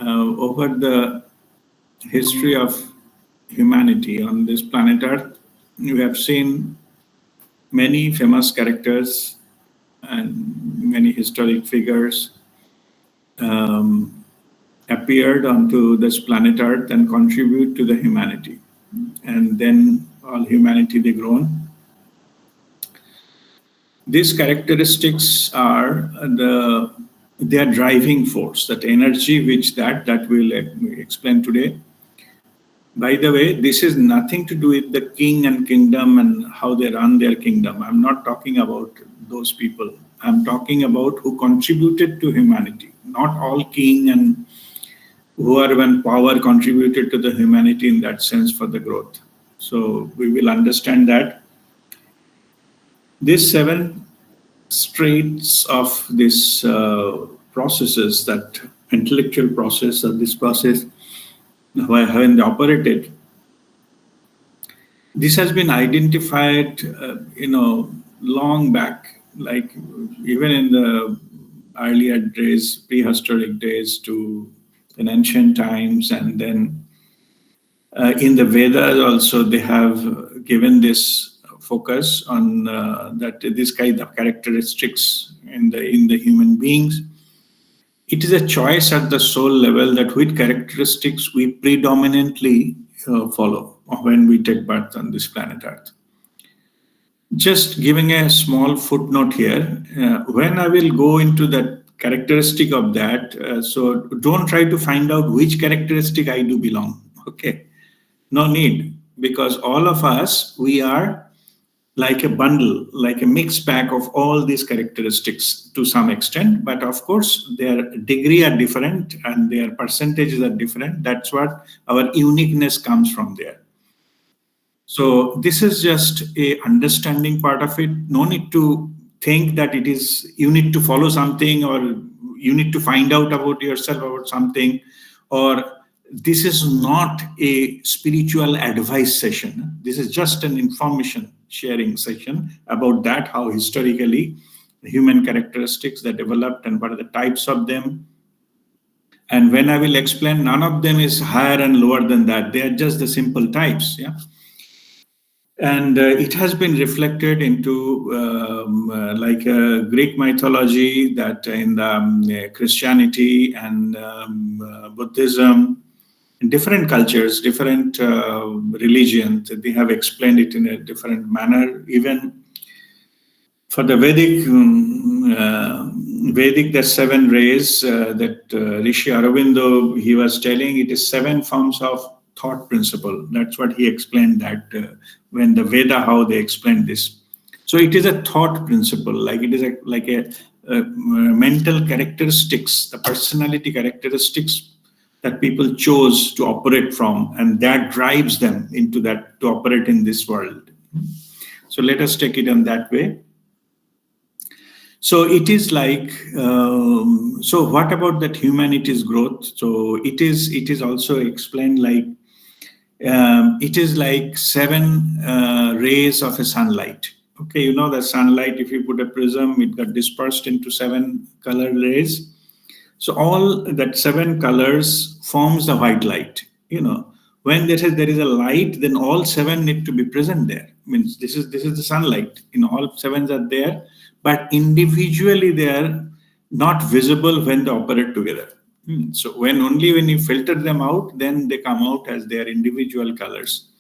over the history of humanity on this planet Earth, you have seen many famous characters and many historic figures appeared onto this planet Earth and contribute to the humanity. And then all humanity, they grown. These characteristics are their driving force, that energy which that we'll explain today. By the way, this is nothing to do with the king and kingdom and how they run their kingdom. I'm not talking about those people. I'm talking about who contributed to humanity. Not all king and whoever in power contributed to the humanity in that sense for the growth. So we will understand that these 7 straits of this processes, that intellectual process or this process, when they operated, this has been identified, long back, like even in the earlier days, prehistoric days to in ancient times, and then in the Vedas also they have given this focus on that this kind of characteristics in the human beings. It is a choice at the soul level that which characteristics we predominantly follow when we take birth on this planet Earth. Just giving a small footnote here, when I will go into the characteristic of that, so don't try to find out which characteristic I do belong, okay? No need, because all of us, we are like a bundle, like a mixed bag of all these characteristics to some extent. But of course, their degree are different and their percentages are different. That's what our uniqueness comes from there. So this is just a understanding part of it. No need to think that it is, you need to follow something or you need to find out about yourself about something, or this is not a spiritual advice session. This is just an information sharing session about that, how historically the human characteristics that developed and what are the types of them. And when I will explain, none of them is higher and lower than that. They are just the simple types. Yeah. And it has been reflected into like Greek mythology, that in the Christianity and Buddhism, in different cultures, different religions, they have explained it in a different manner. Even for the Vedic, the 7 rays that Rishi Aurobindo, he was telling, it is 7 forms of thought principle. That's what he explained, that when the Veda, how they explained this. So it is a thought principle, like it is like a mental characteristics, the personality characteristics that people chose to operate from, and that drives them into that to operate in this world. So let us take it in that way. So it is like, so what about that humanity's growth? So it is also explained like, it is like 7 rays of a sunlight. Okay, you know the sunlight, if you put a prism, it got dispersed into 7 color rays. So all that 7 colors forms the white light. When there is a light, then all 7 need to be present there. Means this is the sunlight. All 7s are there, but individually they are not visible when they operate together. So when you filter them out, then they come out as their individual colors.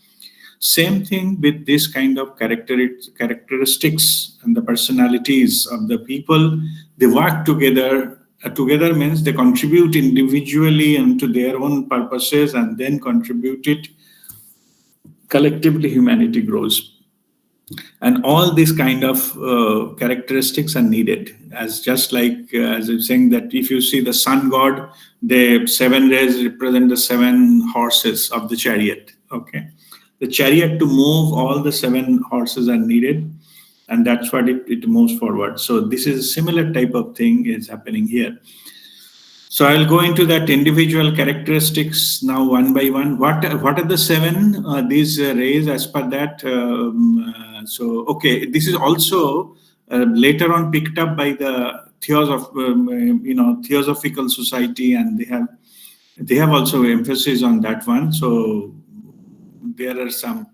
Same thing with this kind of characteristics and the personalities of the people. They work together. Together means they contribute individually and to their own purposes, and then contribute it. Collectively, humanity grows. And all these kind of characteristics are needed. As I'm saying, that if you see the sun god, the 7 rays represent the 7 horses of the chariot. Okay, the chariot to move, all the 7 horses are needed, and that's what it moves forward. So this is a similar type of thing is happening here. So I'll go into that individual characteristics now one by one. What are the 7 these rays as per that? So okay, this is also later on picked up by the theosophical society, and they have They have also emphasis on that one. So there are some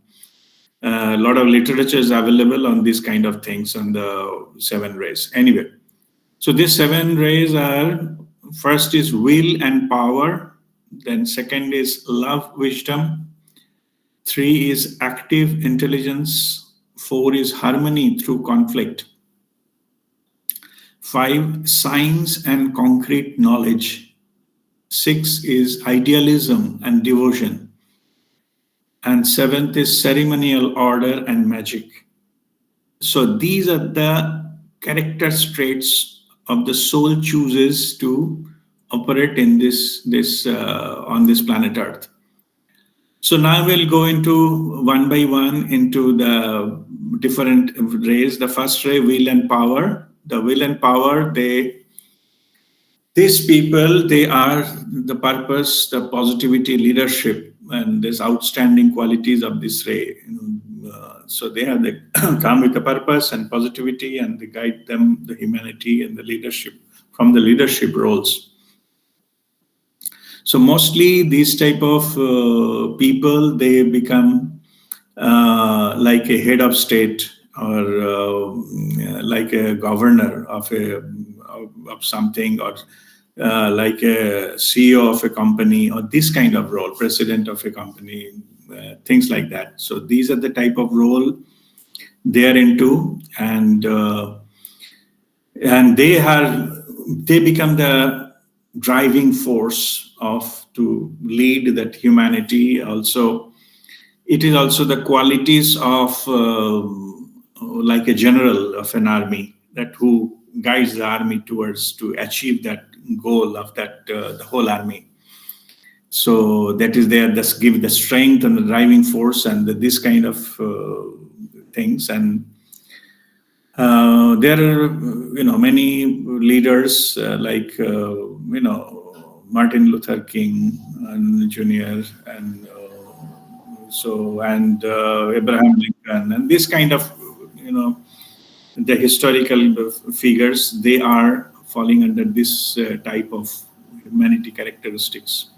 a lot of literature is available on these kind of things on the seven rays. Anyway, so these seven rays are, first is will and power, then second is love, wisdom, three is active intelligence, four is harmony through conflict, five science and concrete knowledge, six is idealism and devotion, and seventh is ceremonial order and magic. So these are the character traits of the soul chooses to operate in this on this planet Earth. So now we'll go into one by one into the different rays. The first ray, will and power. The will and power, these people, they are the purpose, the positivity, leadership, and these outstanding qualities of this ray. So they have the come with a purpose and positivity, and they guide them, the humanity and the leadership from the leadership roles. So mostly these type of people, they become like a head of state or like a governor of something, or like a CEO of a company, or this kind of role, president of a company, things like that. So these are the type of role they are into, and they become the driving force of to lead that humanity. Also, it is also the qualities of like a general of an army, that who guides the army towards to achieve that goal of that the whole army. So that is there, that give the strength and the driving force and this kind of things. And there are many leaders like Martin Luther King and Jr. and Abraham Lincoln, and this kind of the historical figures, they are falling under this type of humanity characteristics.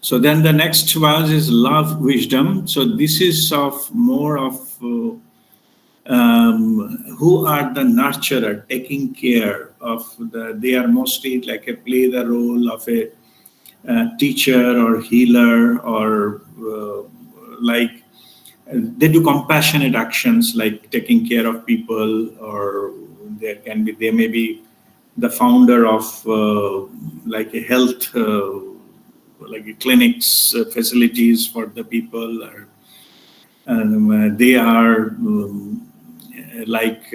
So then the next was is love, wisdom. So this is of more of who are the nurturer, taking care of they are mostly like play the role of a teacher or healer, or like they do compassionate actions like taking care of people, or they may be the founder of like a health like a clinics facilities for the people, or they are like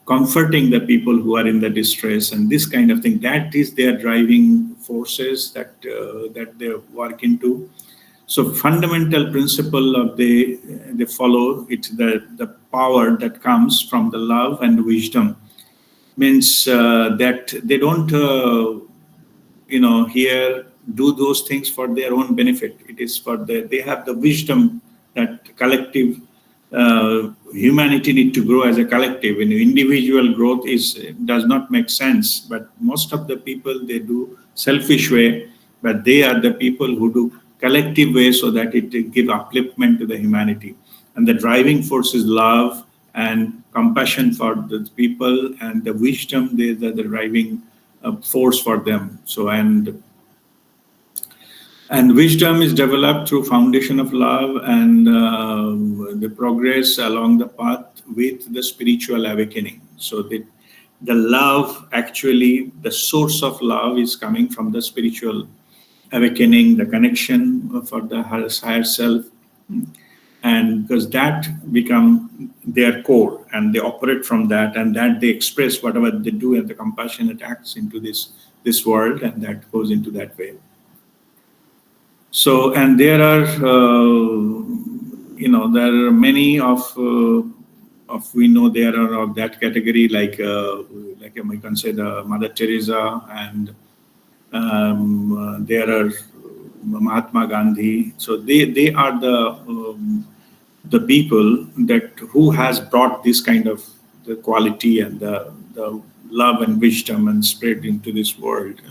comforting the people who are in the distress, and this kind of thing. That is their driving forces that they work into. So fundamental principle of they follow, it's the power that comes from the love and wisdom. Means that they don't here do those things for their own benefit. It is for they have the wisdom that collective humanity need to grow as a collective. Individual growth does not make sense, but most of the people, they do selfish way, but they are the people who do collective way, so that it give upliftment to the humanity. And the driving force is love and compassion for the people, and the wisdom, they are the driving force for them. So and wisdom is developed through foundation of love and the progress along the path with the spiritual awakening. So the love, actually, the source of love is coming from the spiritual awakening, the connection for the higher self, and because that become their core, and they operate from that, and that they express whatever they do, and the compassionate acts into this world, and that goes into that way. So, and there are there are many of we know there are of that category, like we can say the Mother Teresa, and there are Mahatma Gandhi. So they are the people that who has brought this kind of the quality and the love and wisdom and spread into this world.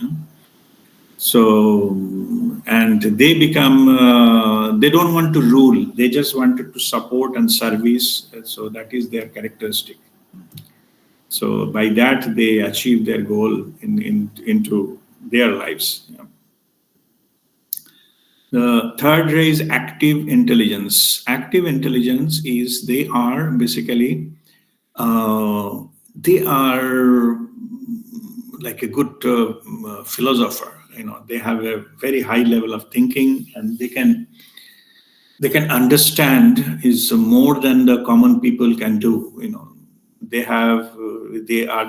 So, and they become, they don't want to rule, they just wanted to support and service. So that is their characteristic. So by that, they achieve their goal into their lives. Yeah. The third ray is active intelligence. Active intelligence is they are basically, they are like a good philosopher. They have a very high level of thinking, and they can understand is more than the common people can do. They are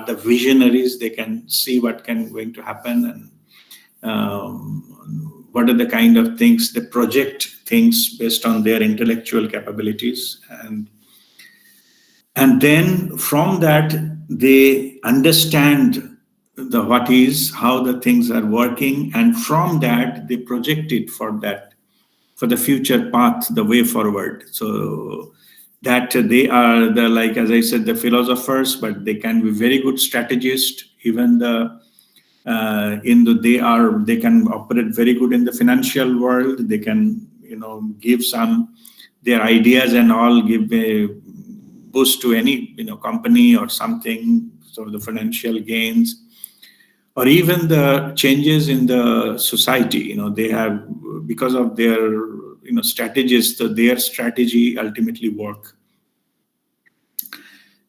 the visionaries. They can see what can going to happen, and what are the kind of things they project things based on their intellectual capabilities, and then from that they understand the what is how the things are working, and from that they project it for the future path, the way forward. So that they are the, like as I said, the philosophers, but they can be very good strategists. Even they can operate very good in the financial world. They can give some their ideas and all, give a boost to any company or something, so the financial gains, or even the changes in the society. They have, because of their strategies, their strategy ultimately work.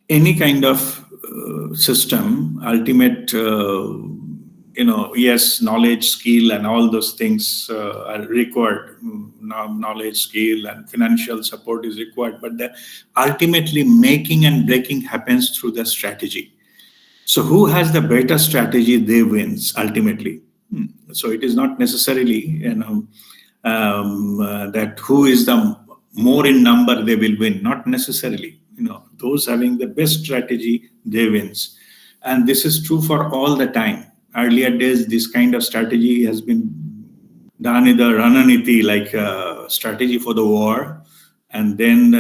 Any kind of system, ultimate, yes, knowledge, skill, and all those things are required. Now, knowledge, skill, and financial support is required, but the ultimately making and breaking happens through the strategy. So who has the better strategy, they wins ultimately. So it is not necessarily that who is the more in number they will win. Not necessarily. Those having the best strategy, they wins, and this is true for all the time. Earlier days, this kind of strategy has been done in the Rananiti, like strategy for the war, and then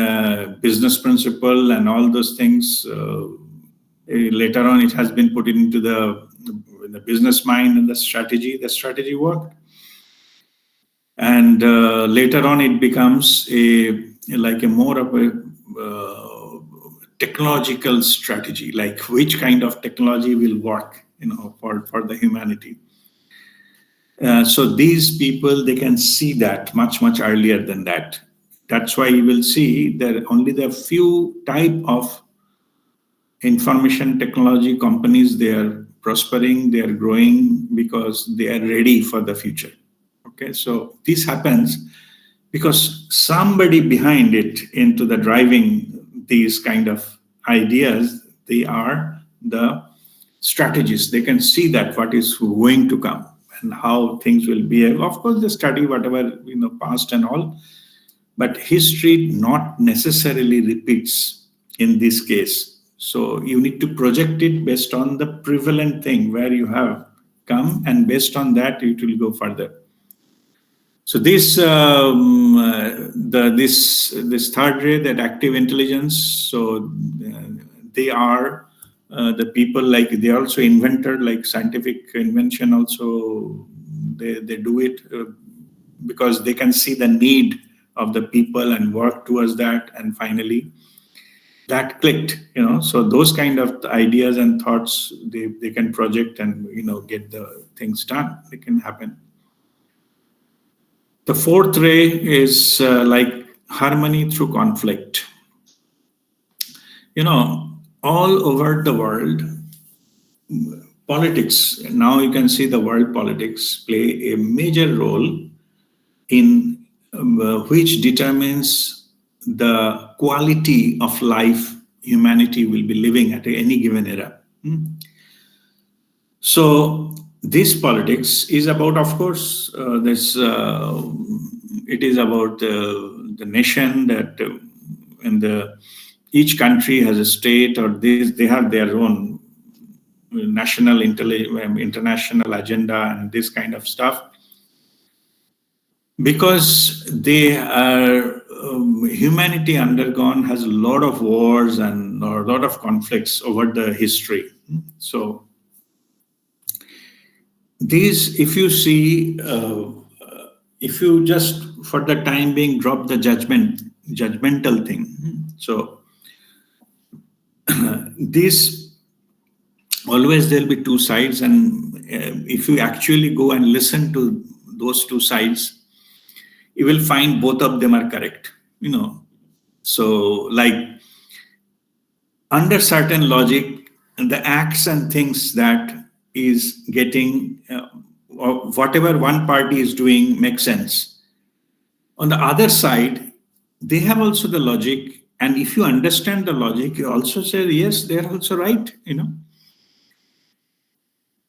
business principle and all those things. Later on, it has been put into the business mind and the strategy. The strategy worked, and later on, it becomes like a more of a technological strategy, like which kind of technology will work, for the humanity. So these people, they can see that much earlier than that. That's why you will see that only the few type of information technology companies, they are prospering, they are growing because they are ready for the future. Okay, so this happens because somebody behind it into the driving these kind of ideas, they are the strategists. They can see that what is going to come and how things will behave. Of course, they study whatever past and all, but history not necessarily repeats in this case. So you need to project it based on the prevalent thing where you have come, and based on that it will go further. So this third ray, that active intelligence. So they are the people, like they also invented, like scientific invention. Also, they do it because they can see the need of the people and work towards that, and finally that clicked. So those kind of ideas and thoughts, they can project and get the things done. They can happen. The fourth ray is like harmony through conflict. All over the world, politics, now you can see the world politics play a major role in which determines the quality of life humanity will be living at any given era. So this politics is about, of course, this. It is about the nation that, and each country has a state, or they have their own national international agenda and this kind of stuff, because they are humanity undergone has a lot of wars and a lot of conflicts over the history. So These, if you see, if you just for the time being drop the judgmental thing. So these, always there'll be two sides, and if you actually go and listen to those two sides, you will find both of them are correct. So like under certain logic, the acts and things that is getting or whatever one party is doing makes sense. On the other side, they have also the logic, and if you understand the logic, you also say yes, they're also right.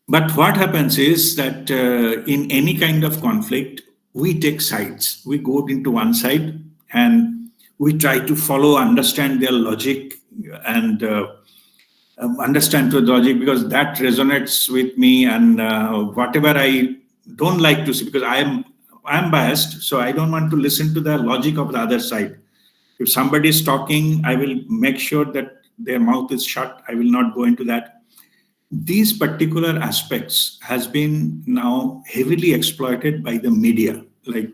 But what happens is that in any kind of conflict, we take sides. We go into one side and we try to follow, understand their logic, and understand to the logic, because that resonates with me. And whatever I don't like to see, because I'm biased, so I don't want to listen to the logic of the other side. If somebody is talking, I will make sure that their mouth is shut. I will not go into that. These particular aspects has been now heavily exploited by the media. Like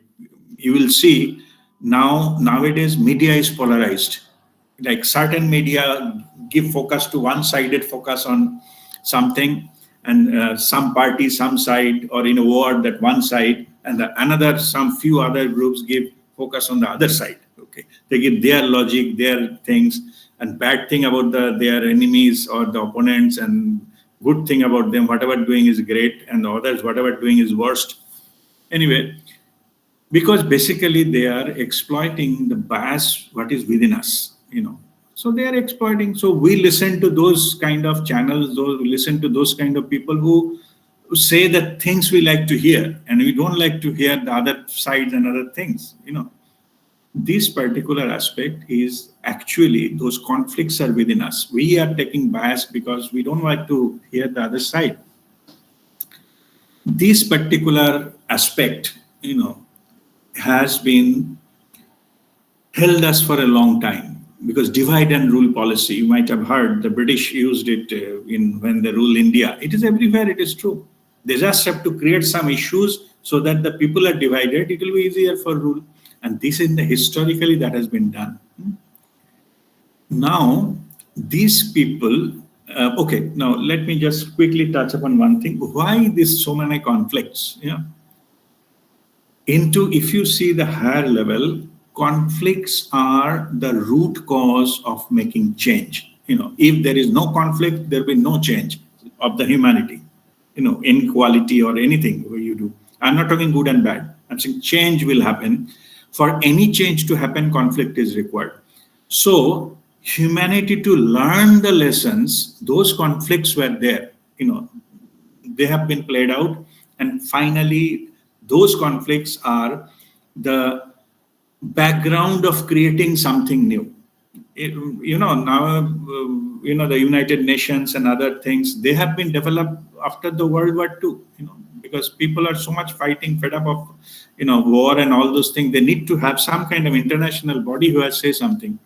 you will see nowadays media is polarized. Like certain media give focus to one-sided focus on something, and some party, some side, or in a war that one side, and another some few other groups give focus on the other side. Okay, they give their logic, their things, and bad thing about their enemies or the opponents, and good thing about them, whatever doing is great, and the others whatever doing is worst. Anyway, because basically they are exploiting the bias what is within us. So they are exploiting. So we listen to those kind of channels, those we listen to those kind of people who say the things we like to hear, and we don't like to hear the other sides and other things. This particular aspect is actually those conflicts are within us. We are taking bias because we don't like to hear the other side. This particular aspect, has been held us for a long time, because divide and rule policy, you might have heard the British used it in when they rule India. It is everywhere, it is true. They just have to create some issues so that the people are divided, it will be easier for rule. And this is historically that has been done. Now these people, okay, now let me just quickly touch upon one thing. Why this so many conflicts? If you see the higher level, conflicts are the root cause of making change. If there is no conflict, there will be no change of the humanity. Inequality or anything where you do. I'm not talking good and bad. I'm saying change will happen. For any change to happen, conflict is required. So humanity to learn the lessons, those conflicts were there. They have been played out, and finally those conflicts are the background of creating something new. Now the United Nations and other things, they have been developed after the World War II. Because people are so much fighting, fed up of war and all those things. They need to have some kind of international body who has say something.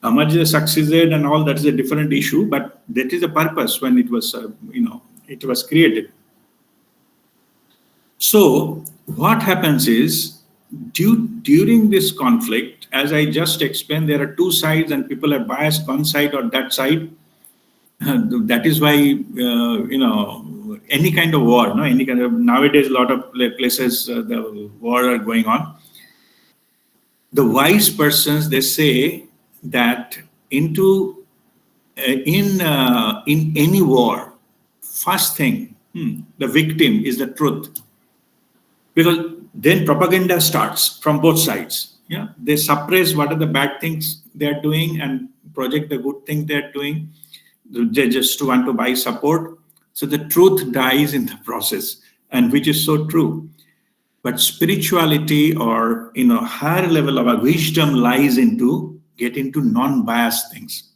How much they succeeded and all, that is a different issue, but that is the purpose when it was it was created. So what happens is, during this conflict, as I just explained, there are two sides and people are biased one side or that side. That is why any kind of war, no, any kind of, nowadays a lot of places the war are going on. The wise persons, they say that in any war, first thing, the victim is the truth, because then propaganda starts from both sides. Yeah, they suppress what are the bad things they are doing and project the good thing they are doing. They just want to buy support. So the truth dies in the process, and which is so true. But spirituality, or higher level of our wisdom, lies into get into non-biased things.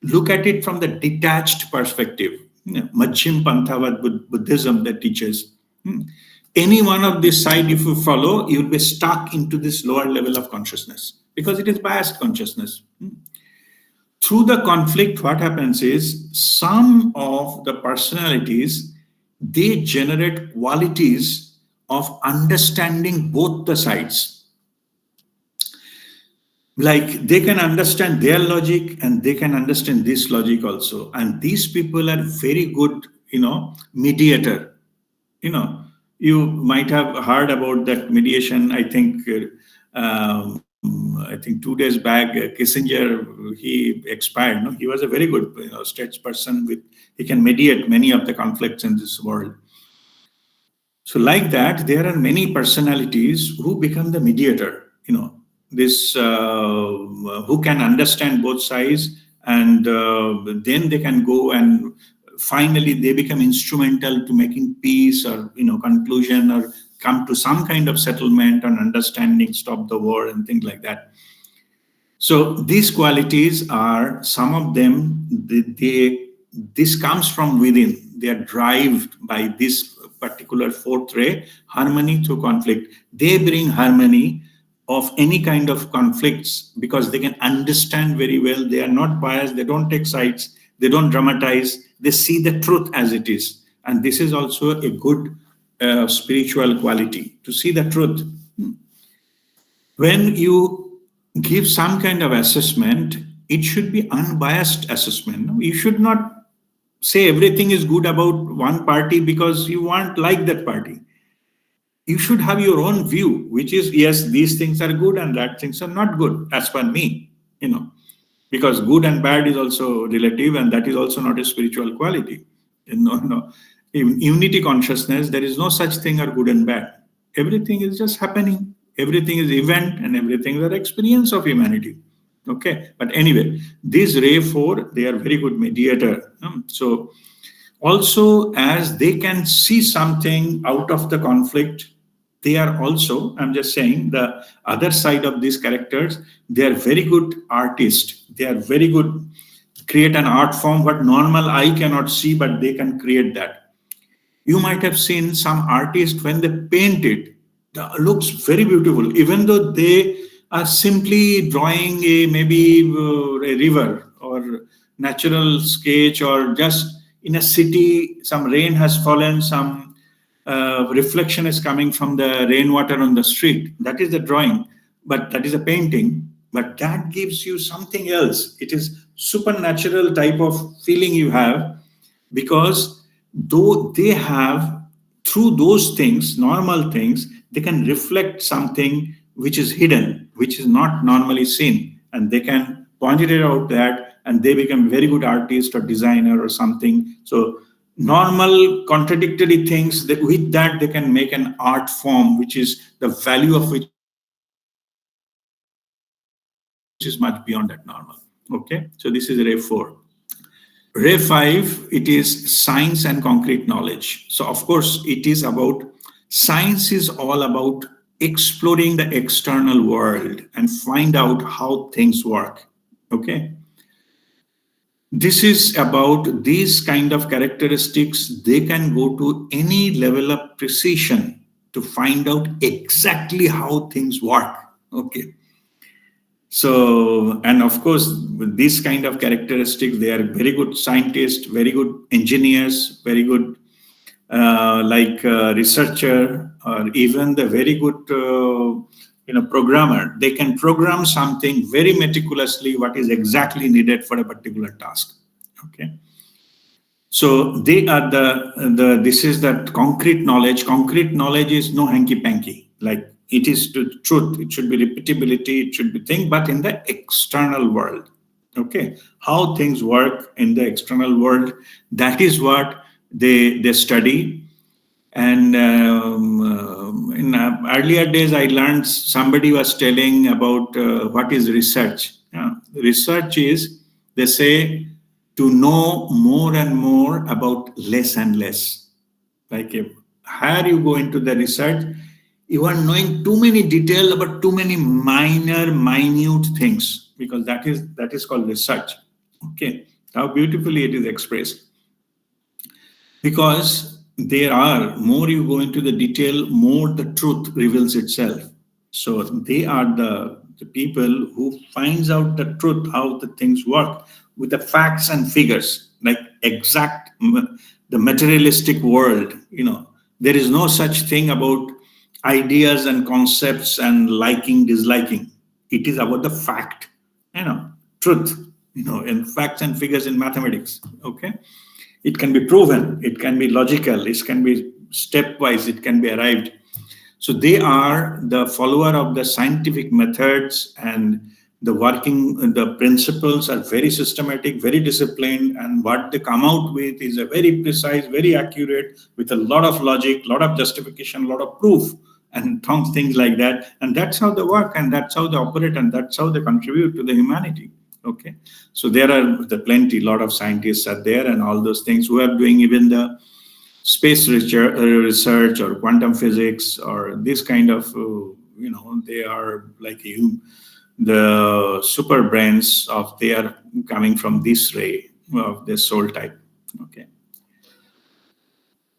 Look at it from the detached perspective. Majjhim Panthavat Buddhism that teaches. Any one of this side, if you follow, you will be stuck into this lower level of consciousness, because it is biased consciousness. Through the conflict, what happens is some of the personalities they generate qualities of understanding both the sides. Like they can understand their logic and they can understand this logic also. And these people are very good, mediator. You know, you might have heard about that mediation. I think 2 days back, Kissinger, he expired. No, he was a very good, statesperson. He can mediate many of the conflicts in this world. So, like that, there are many personalities who become the mediator. This who can understand both sides, and then they can go and finally they become instrumental to making peace or conclusion, or come to some kind of settlement and understanding, stop the war and things like that. So these qualities are some of them. This comes from within. They are derived by this particular fourth ray, harmony through conflict. They bring harmony of any kind of conflicts because they can understand very well. They are not biased. They don't take sides. They don't dramatize. They see the truth as it is. And this is also a good spiritual quality, to see the truth. When you give some kind of assessment, it should be unbiased assessment. You should not say everything is good about one party because you want like that party. You should have your own view, which is, yes, these things are good and that things are not good, as per me, because good and bad is also relative, and that is also not a spiritual quality. No. In unity consciousness, there is no such thing as good and bad. Everything is just happening. Everything is event, and everything is an experience of humanity. Okay, but anyway, this ray 4, they are very good mediator. So also, as they can see something out of the conflict, they are also, I'm just saying, the other side of these characters, they are very good artists. They are very good, create an art form what normal eye cannot see, but they can create that. You might have seen some artists, when they paint it, it looks very beautiful, even though they are simply drawing maybe a river or natural sketch, or just in a city, some rain has fallen, some reflection is coming from the rainwater on the street. That is the drawing, but that is a painting. But that gives you something else. It is supernatural type of feeling you have, because though they have, through those things, normal things, they can reflect something which is hidden, which is not normally seen, and they can point it out that, and they become very good artist or designer or something. So normal contradictory things, that with that they can make an art form which is the value of which is much beyond that normal. Okay, so this is ray 4. Ray 5, it is science and concrete knowledge. So, of course, it is about, science is all about exploring the external world and find out how things work. Okay. This is about these kind of characteristics. They can go to any level of precision to find out exactly how things work. Okay. So, and of course, with these kind of characteristics, they are very good scientists, very good engineers, very good researcher, or even the very good programmer. They can program something very meticulously, what is exactly needed for a particular task. Okay. So they are this is that concrete knowledge. Concrete knowledge is no hanky panky. Like, it is the truth. It should be repeatability. It should be thing, but in the external world. Okay, how things work in the external world. That is what they study. And in earlier days, I learned, somebody was telling about what is research. Research is, they say, to know more and more about less and less. Like, if higher you go into the research, you are knowing too many details about too many minute things, because that is called research. Okay, how beautifully it is expressed. Because there are, more you go into the detail, more the truth reveals itself. So they are the people who finds out the truth, how the things work, with the facts and figures, like exact the materialistic world. There is no such thing about ideas and concepts and liking, disliking. It is about the fact, truth, in facts and figures in mathematics. Okay. It can be proven, it can be logical, it can be stepwise, it can be arrived. So they are the follower of the scientific methods, and the principles are very systematic, very disciplined, and what they come out with is a very precise, very accurate, with a lot of logic, lot of justification, lot of proof, and things like that. And that's how they work, and that's how they operate, and that's how they contribute to the humanity. Okay, so there are plenty, lot of scientists are there, and all those things who are doing even the space research or quantum physics or this kind of, they are like the super brains of, they are coming from this ray of the soul type. Okay.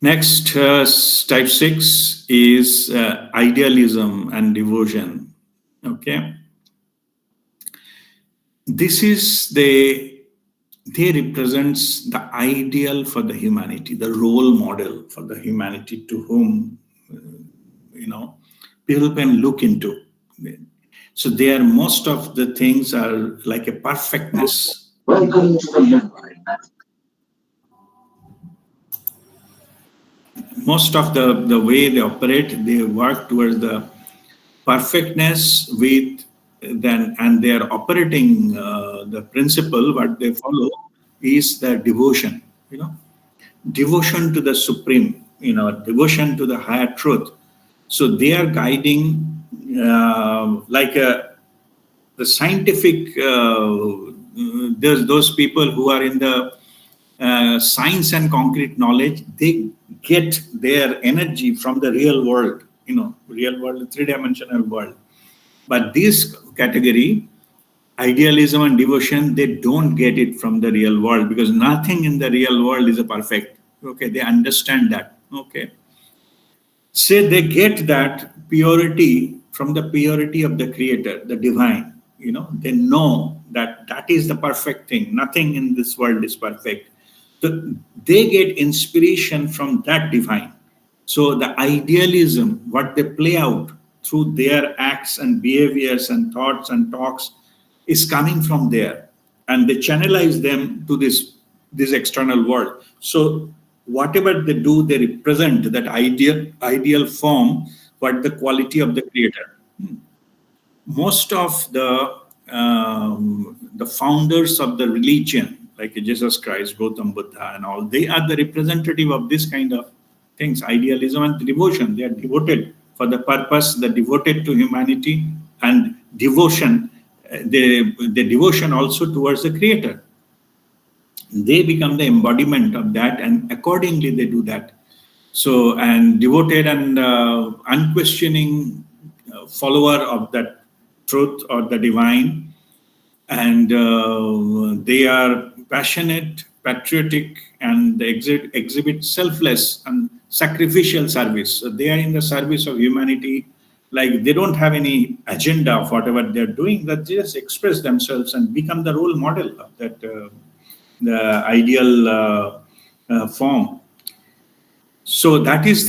Next, type 6 is idealism and devotion. Okay. This is they represents the ideal for the humanity, the role model for the humanity to whom, people can look into. So there, most of the things are like a perfectness. Most of the way they operate, they work towards the perfectness with then, and they are operating the principle. What they follow is the devotion. Devotion to the supreme. Devotion to the higher truth. So they are guiding the scientific. There's those people who are in the science and concrete knowledge. They get their energy from the real world. Real world, three-dimensional world. But this category, idealism and devotion, they don't get it from the real world, because nothing in the real world is a perfect. Okay, they understand that. Okay. Say they get that purity from the purity of the creator, the divine. They know that that is the perfect thing. Nothing in this world is perfect. So they get inspiration from that divine. So the idealism, what they play out through their acts and behaviors and thoughts and talks, is coming from there, and they channelize them to this external world. So whatever they do, they represent that ideal form, but the quality of the creator. Most of the founders of the religion, like Jesus Christ, Gautam Buddha, and all, they are the representative of this kind of things, idealism and devotion. They are devoted for the purpose, they're devoted to humanity, and devotion, the devotion also towards the creator. They become the embodiment of that, and accordingly they do that. So, and devoted and unquestioning follower of that truth or the divine, and they are passionate, patriotic, and they exhibit selfless and sacrificial service. So they are in the service of humanity. Like, they don't have any agenda of whatever they're doing, that they just express themselves and become the role model of that the ideal form. So that is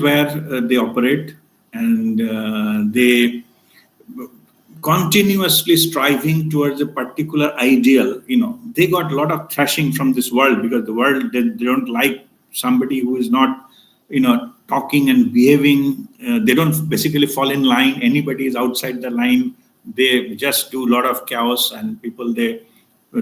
where they operate, and they continuously striving towards a particular ideal. They got a lot of thrashing from this world, because the world, they don't like somebody who is not talking and behaving. They don't basically fall in line. Anybody is outside the line, they just do a lot of chaos, and people, they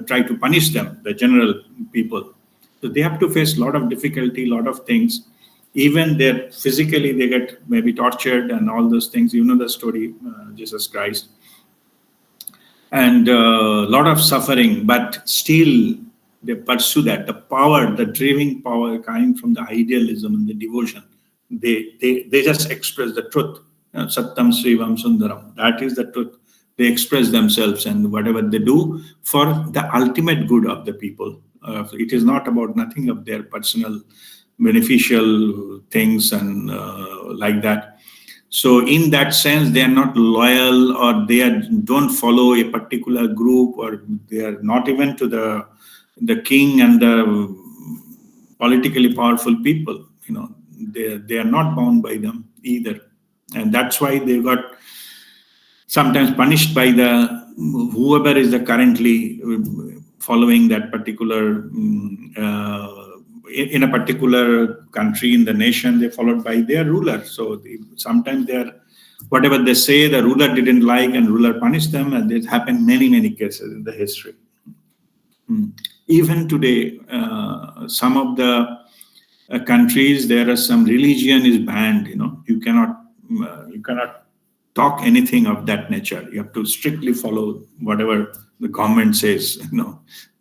try to punish them, the general people. So they have to face a lot of difficulty, a lot of things. Even they're physically, they get maybe tortured and all those things. The story, Jesus Christ. And a lot of suffering, but still they pursue that. The power, the driving power coming from the idealism and the devotion. They just express the truth. Satyam Srivam Sundaram. That is the truth. They express themselves, and whatever they do for the ultimate good of the people. It is not about nothing of their personal beneficial things and like that. So in that sense, they are not loyal, or don't follow a particular group, or they are not even to the king and the politically powerful people. They are not bound by them either, and that's why they got sometimes punished by the whoever is the currently following that particular in a particular country in the nation. They're followed by their ruler. So sometimes they're whatever they say the ruler didn't like, and ruler punished them, and it happened many cases in the history. Even today, some of the countries, there are some religion is banned. You cannot talk anything of that nature. You have to strictly follow whatever the government says.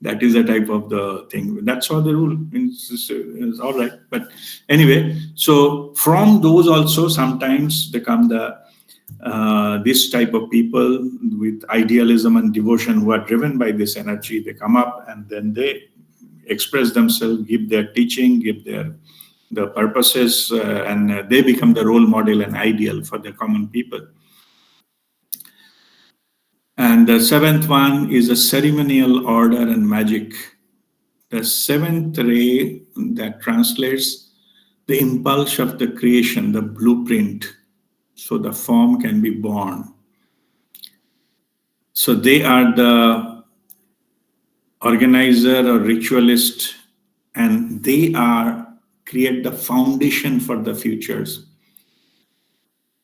That is a type of the thing. That's all the rule. It's all right. But anyway, so from those also sometimes they come this type of people with idealism and devotion who are driven by this energy. They come up and then they express themselves, give their teaching, give the purposes, and they become the role model and ideal for the common people. And the seventh one is a ceremonial order and magic. The seventh ray that translates the impulse of the creation, the blueprint, so the form can be born. So they are the organizer or ritualist, and they create the foundation for the futures.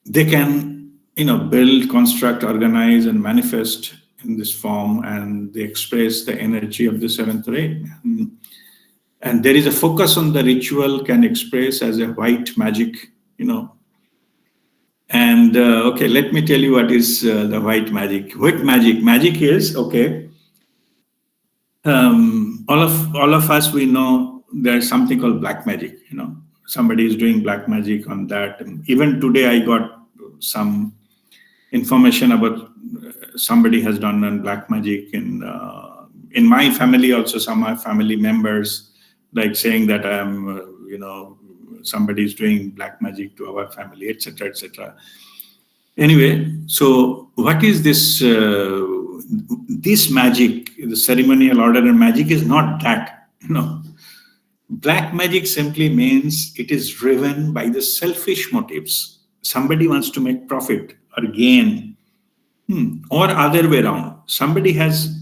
They can build, construct, organize, and manifest in this form, and they express the energy of the seventh ray. And there is a focus on the ritual can express as a white magic, And okay, let me tell you what is the white magic. White magic is, okay, all of us, we know there's something called black magic. Somebody is doing black magic on that. And even today, I got some information about somebody has done black magic in my family also. Some of my family members like saying that somebody is doing black magic to our family, etc., etc. Anyway, so what is this? This magic, the ceremonial order and magic, is not that. Black magic simply means it is driven by the selfish motives. Somebody wants to make profit or gain, or other way around. Somebody has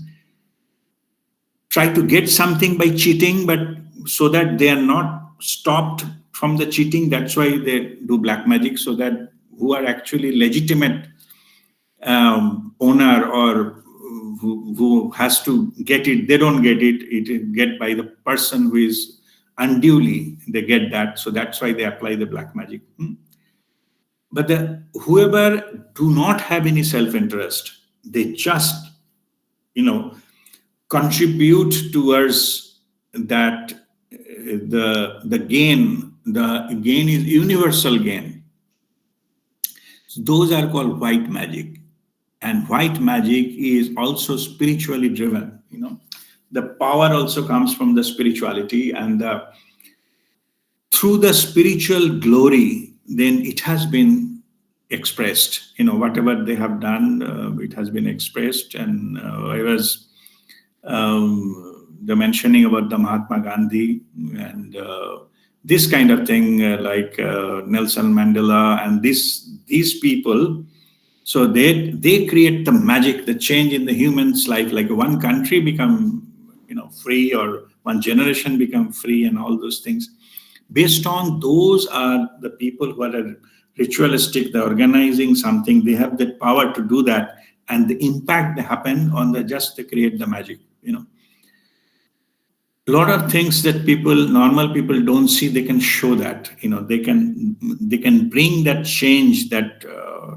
tried to get something by cheating, but so that they are not stopped from the cheating, that's why they do black magic, so that who are actually legitimate owner or who has to get it, they don't get it. It is get by the person who is unduly, they get that. So that's why they apply the black magic. But whoever do not have any self-interest, they just, contribute towards that. The gain is universal gain. Those are called white magic, and white magic is also spiritually driven. The power also comes from the spirituality, and through the spiritual glory, then it has been expressed. Whatever they have done, it has been expressed. And I was the mentioning about the Mahatma Gandhi and this kind of thing, like Nelson Mandela and these people. So they create the magic, the change in the human's life, like one country become free, or one generation become free, and all those things. Based on those are the people who are ritualistic, they're organizing something, they have the power to do that, and the impact they happen on just to create the magic. A lot of things that normal people don't see, they can show that. They can bring that change, that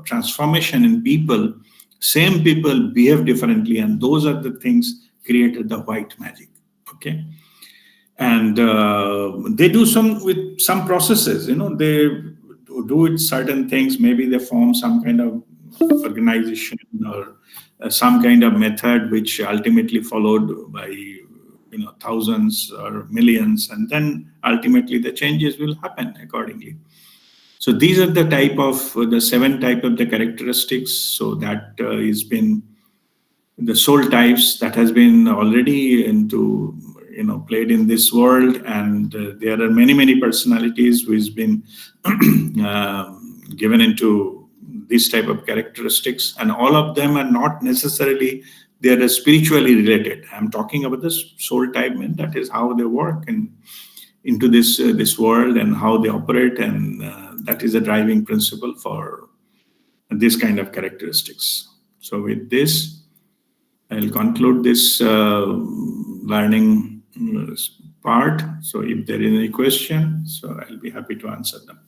transformation in people. Same people behave differently, and those are the things created the white magic. Okay, and they do with some processes. They do it certain things. Maybe they form some kind of organization or some kind of method, which ultimately followed by thousands or millions, and then ultimately the changes will happen accordingly. So these are the 7 type of the characteristics. So that is been the soul types that has been already into played in this world, and there are many personalities who has been given into this type of characteristics, and all of them are not necessarily they are spiritually related. I'm talking about the soul type, and that is how they work and into this world and how they operate, and that is a driving principle for this kind of characteristics. So with this, I'll conclude this learning part. So if there is any question, so I'll be happy to answer them.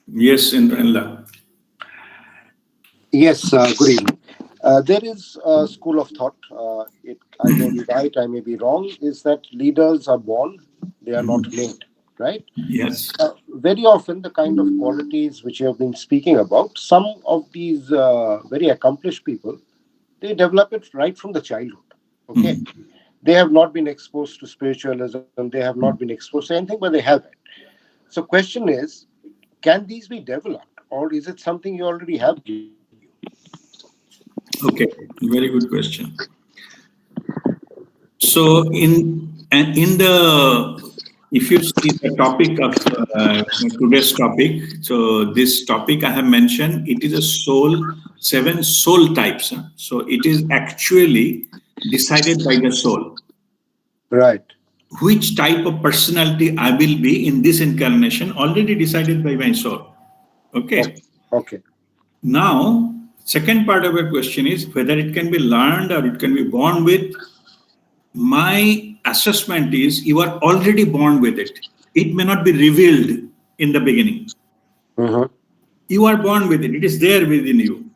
Yes, Indranla. Yes, good evening. There is a school of thought, I may be right, I may be wrong, is that leaders are born, they are not made, right? Yes. Very often, the kind of qualities which you have been speaking about, some of these very accomplished people, they develop it right from the childhood. Okay, they have not been exposed to spiritualism, they have not been exposed to anything, but they have it. So, question is, can these be developed, or is it something you already have given you? Okay, very good question. So in the if you see the topic of today's topic, so this topic I have mentioned, it is a seven soul types. So it is actually decided by the soul. Right. Which type of personality I will be in this incarnation already decided by my soul. Okay. Okay. Now, second part of your question is whether it can be learned or it can be born with. My assessment is you are already born with it. It may not be revealed in the beginning. Mm-hmm. You are born with it. It is there within you.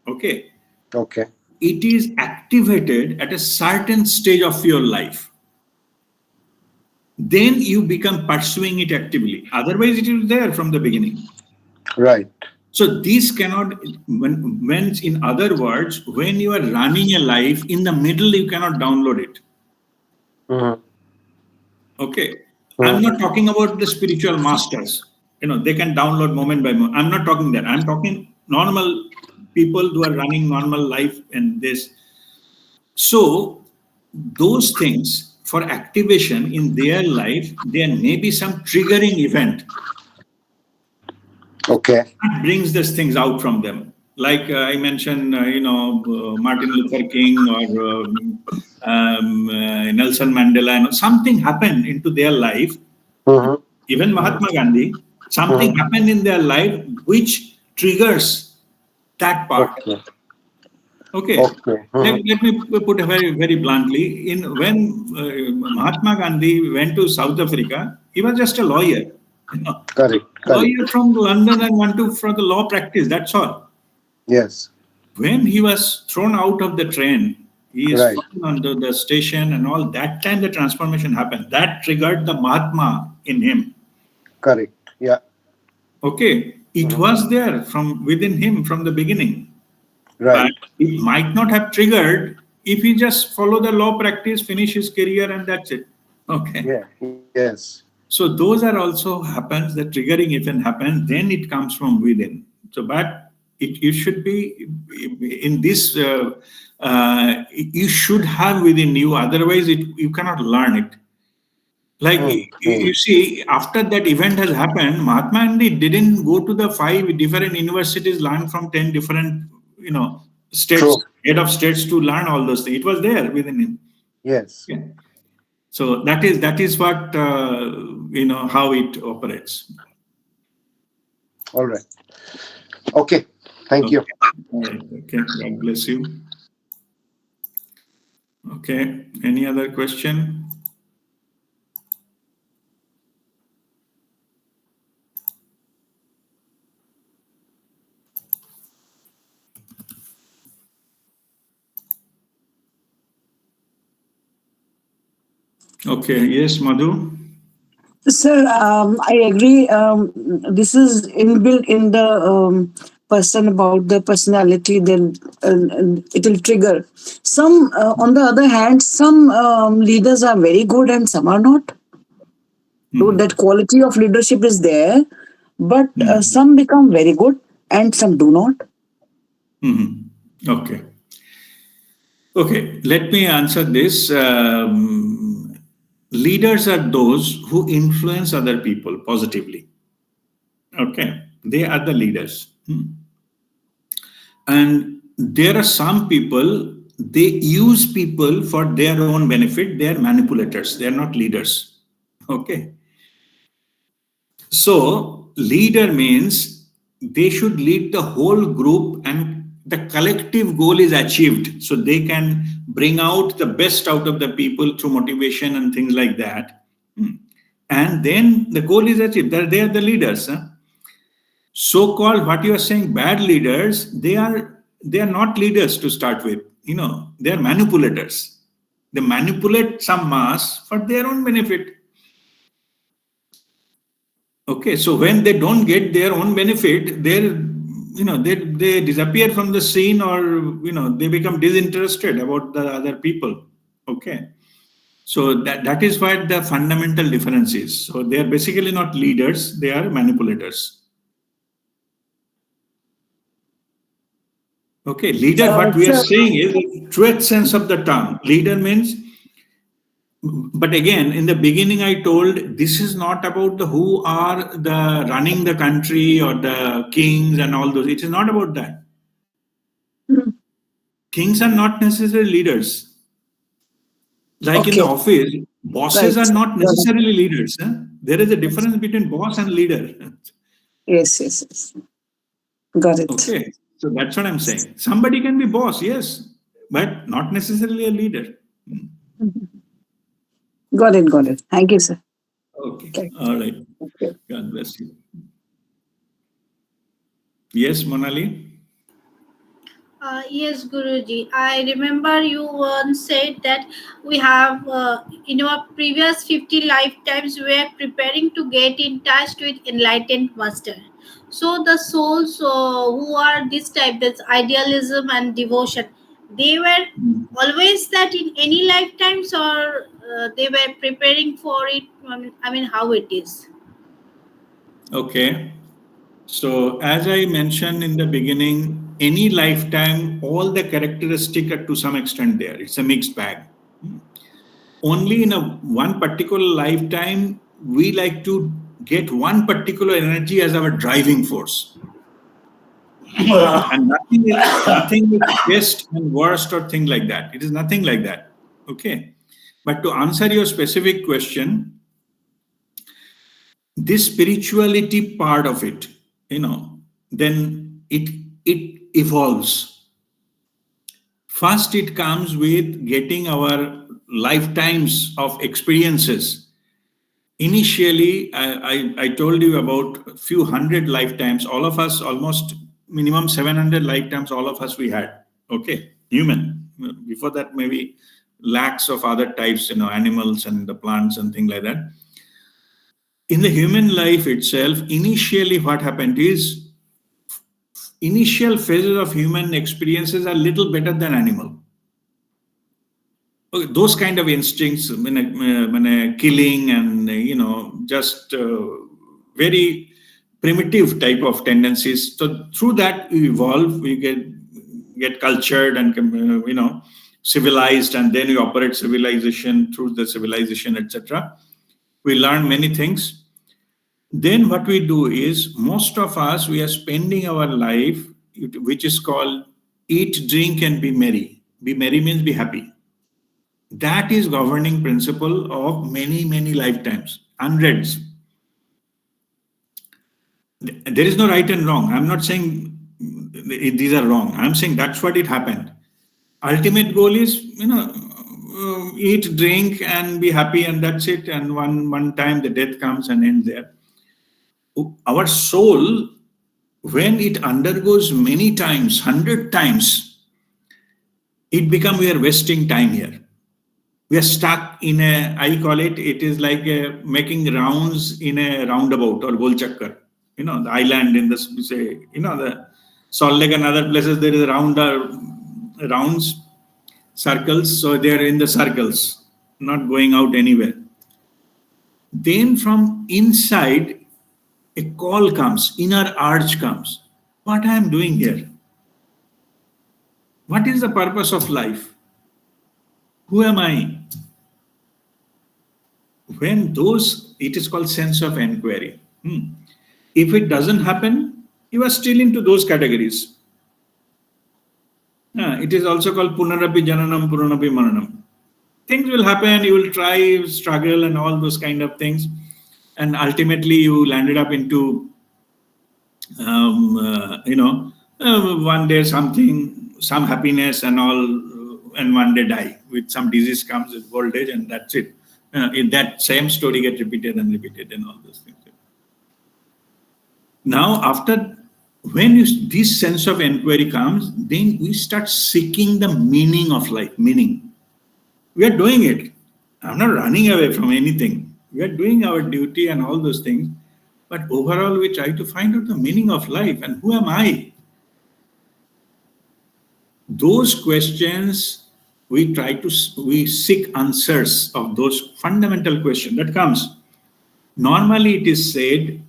Okay. Okay. It is activated at a certain stage of your life. Then you become pursuing it actively. Otherwise, it is there from the beginning. Right. So these cannot, when in other words, when you are running a life, in the middle, you cannot download it. Mm-hmm. Okay. I'm not talking about the spiritual masters. They can download moment by moment. I'm not talking that. I'm talking normal people who are running normal life and this. So those things for activation in their life, there may be some triggering event Okay. that brings these things out from them. Like I mentioned, Martin Luther King or Nelson Mandela, something happened into their life. Mm-hmm. Even Mahatma Gandhi, something Mm-hmm. happened in their life which triggers that part. Okay. Okay. Okay. Mm-hmm. Let me put it very bluntly. When Mahatma Gandhi went to South Africa, he was just a lawyer. Correct. Correct. Lawyer from London and went to for the law practice. That's all. Yes. When he was thrown out of the train, he is Right. thrown onto the station and all. That time the transformation happened. That triggered the Mahatma in him. Correct. Yeah. Okay, it was there from within him from the beginning, but Right. it might not have triggered if he just follow the law practice, finish his career, and that's it. Okay, Yeah. Yes. so those are also happens. The triggering event happens, then it comes from within. So, but it should be in this. You should have within you. Otherwise, you cannot learn it. Like you see, after that event has happened, Mahatma Gandhi didn't go to the 5 different universities, learn from 10 different, True. states, head of states to learn all those things. It was there within him. Yes. Yeah. So that is what how it operates. All right. Okay. Thank Okay. you. All right. Okay. God bless you. Okay. Any other question? Okay. Yes, Madhu. Sir, I agree. This is inbuilt in the person about the personality. Then it will trigger. Some, on the other hand, some leaders are very good and some are not. So Mhm. that quality of leadership is there, but Mhm. some become very good and some do not. Mhm. Okay. Okay, let me answer this. Leaders are those who influence other people positively. Okay, they are the leaders. And there are some people, they use people for their own benefit. They are manipulators, they are not leaders. Okay, so leader means they should lead the whole group and the collective goal is achieved. So they can bring out the best out of the people through motivation and things like that. And then the goal is achieved. They are the leaders. Huh? So-called what you are saying bad leaders, they are not leaders to start with. They are manipulators. They manipulate some mass for their own benefit. Okay, so when they don't get their own benefit, they disappear from the scene, or they become disinterested about the other people. Okay, so that is what the fundamental difference is. So they are basically not leaders; they are manipulators. Okay, leader. What we are Sir, saying is the truest sense of the term. Leader means, but again, in the beginning, I told this is not about the who are the running the country or the kings and all those. It is not about that. mm, Kings are not necessarily leaders. Like in the okay, office, bosses right. are not Got it. necessarily leaders. Huh? There is a difference between boss and leader. Yes, yes, yes. Got it. Okay, so that's what I'm saying. Somebody can be boss, yes, but not necessarily a leader. Mhm. Got it, got it. Thank you, sir. Okay, Okay. all right. Okay. God bless you. Yes, Monali. Yes, Guruji. I remember you once said that we have, in our previous 50 lifetimes, we are preparing to get in touch with enlightened master. So the souls who are this type, that's idealism and devotion, they were always that in any lifetimes, or they were preparing for it. I mean, how it is. Okay. So, as I mentioned in the beginning, any lifetime, all the characteristic are to some extent there. It's a mixed bag. Only in a one particular lifetime, we like to get one particular energy as our driving force, and nothing is best and worst or thing like that. It is nothing like that. Okay. But to answer your specific question, this spirituality part of it, then it evolves. First it comes with getting our lifetimes of experiences. Initially I told you about a few hundred lifetimes. All of us, almost minimum 700 lifetimes, all of us we had. Okay, human. Before that, maybe lakhs of other types, animals and the plants and things like that. In the human life itself, initially what happened is, initial phases of human experiences are little better than animal. Okay, those kind of instincts, when killing and just very primitive type of tendencies. So through that we evolve, we get cultured and civilized, and then we operate civilization through the civilization, etc. We learn many things. Then what we do is, most of us, we are spending our life, which is called eat, drink, and be merry. Be merry means be happy. That is governing principle of many, many lifetimes, hundreds. There is no right and wrong. I'm not saying these are wrong. I'm saying that's what it happened. Ultimate goal is, eat, drink, and be happy, and that's it. And one time the death comes and ends there. Our soul, when it undergoes many times, 100 times, it become we are wasting time here. We are stuck in a, I call it, it is like making rounds in a roundabout or gol chakkar. The island in this, we say, the Salt Lake and other places, there is rounds, circles. So they are in the circles, not going out anywhere. Then from inside, a call comes, inner urge comes. What I am doing here? What is the purpose of life? Who am I? When those, it is called sense of inquiry. If it doesn't happen, you are still into those categories. It is also called punarapi jananam, puranapi maranam. Things will happen, you will try, struggle, and all those kind of things. And ultimately, you landed up into, one day something, some happiness and all, and one day die. With some disease comes with old age, and that's it. In that same story get repeated and repeated, and all those things. Now, after when this sense of inquiry comes, then we start seeking the meaning of life. Meaning, we are doing it. I'm not running away from anything. We are doing our duty and all those things. But overall, we try to find out the meaning of life and who am I? Those questions, we seek answers of those fundamental questions that comes. Normally, it is said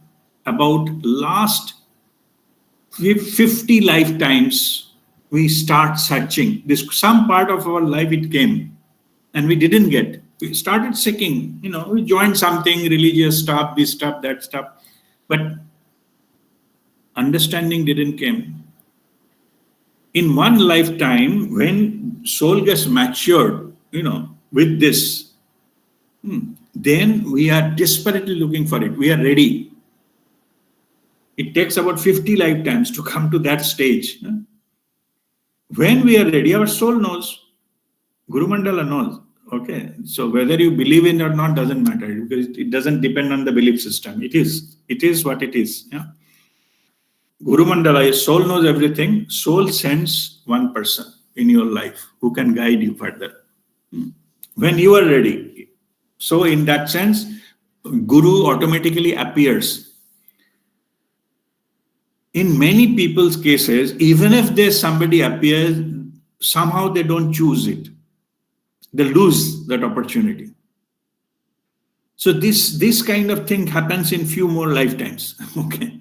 about last 50 lifetimes we start searching. This some part of our life it came and we didn't get. We started seeking, we joined something, religious stuff, this stuff, that stuff. But understanding didn't came. In one lifetime, when soul gets matured, with this, then we are desperately looking for it. We are ready. It takes about 50 lifetimes to come to that stage. When we are ready, our soul knows. Guru Mandala knows. Okay. So whether you believe in it or not doesn't matter because it doesn't depend on the belief system. It is. It is what it is. Yeah. Guru Mandala, soul knows everything. Soul sends one person in your life who can guide you further. When you are ready. So in that sense, Guru automatically appears. In many people's cases, even if there's somebody appears, somehow they don't choose it. They lose that opportunity. So this kind of thing happens in few more lifetimes. Okay.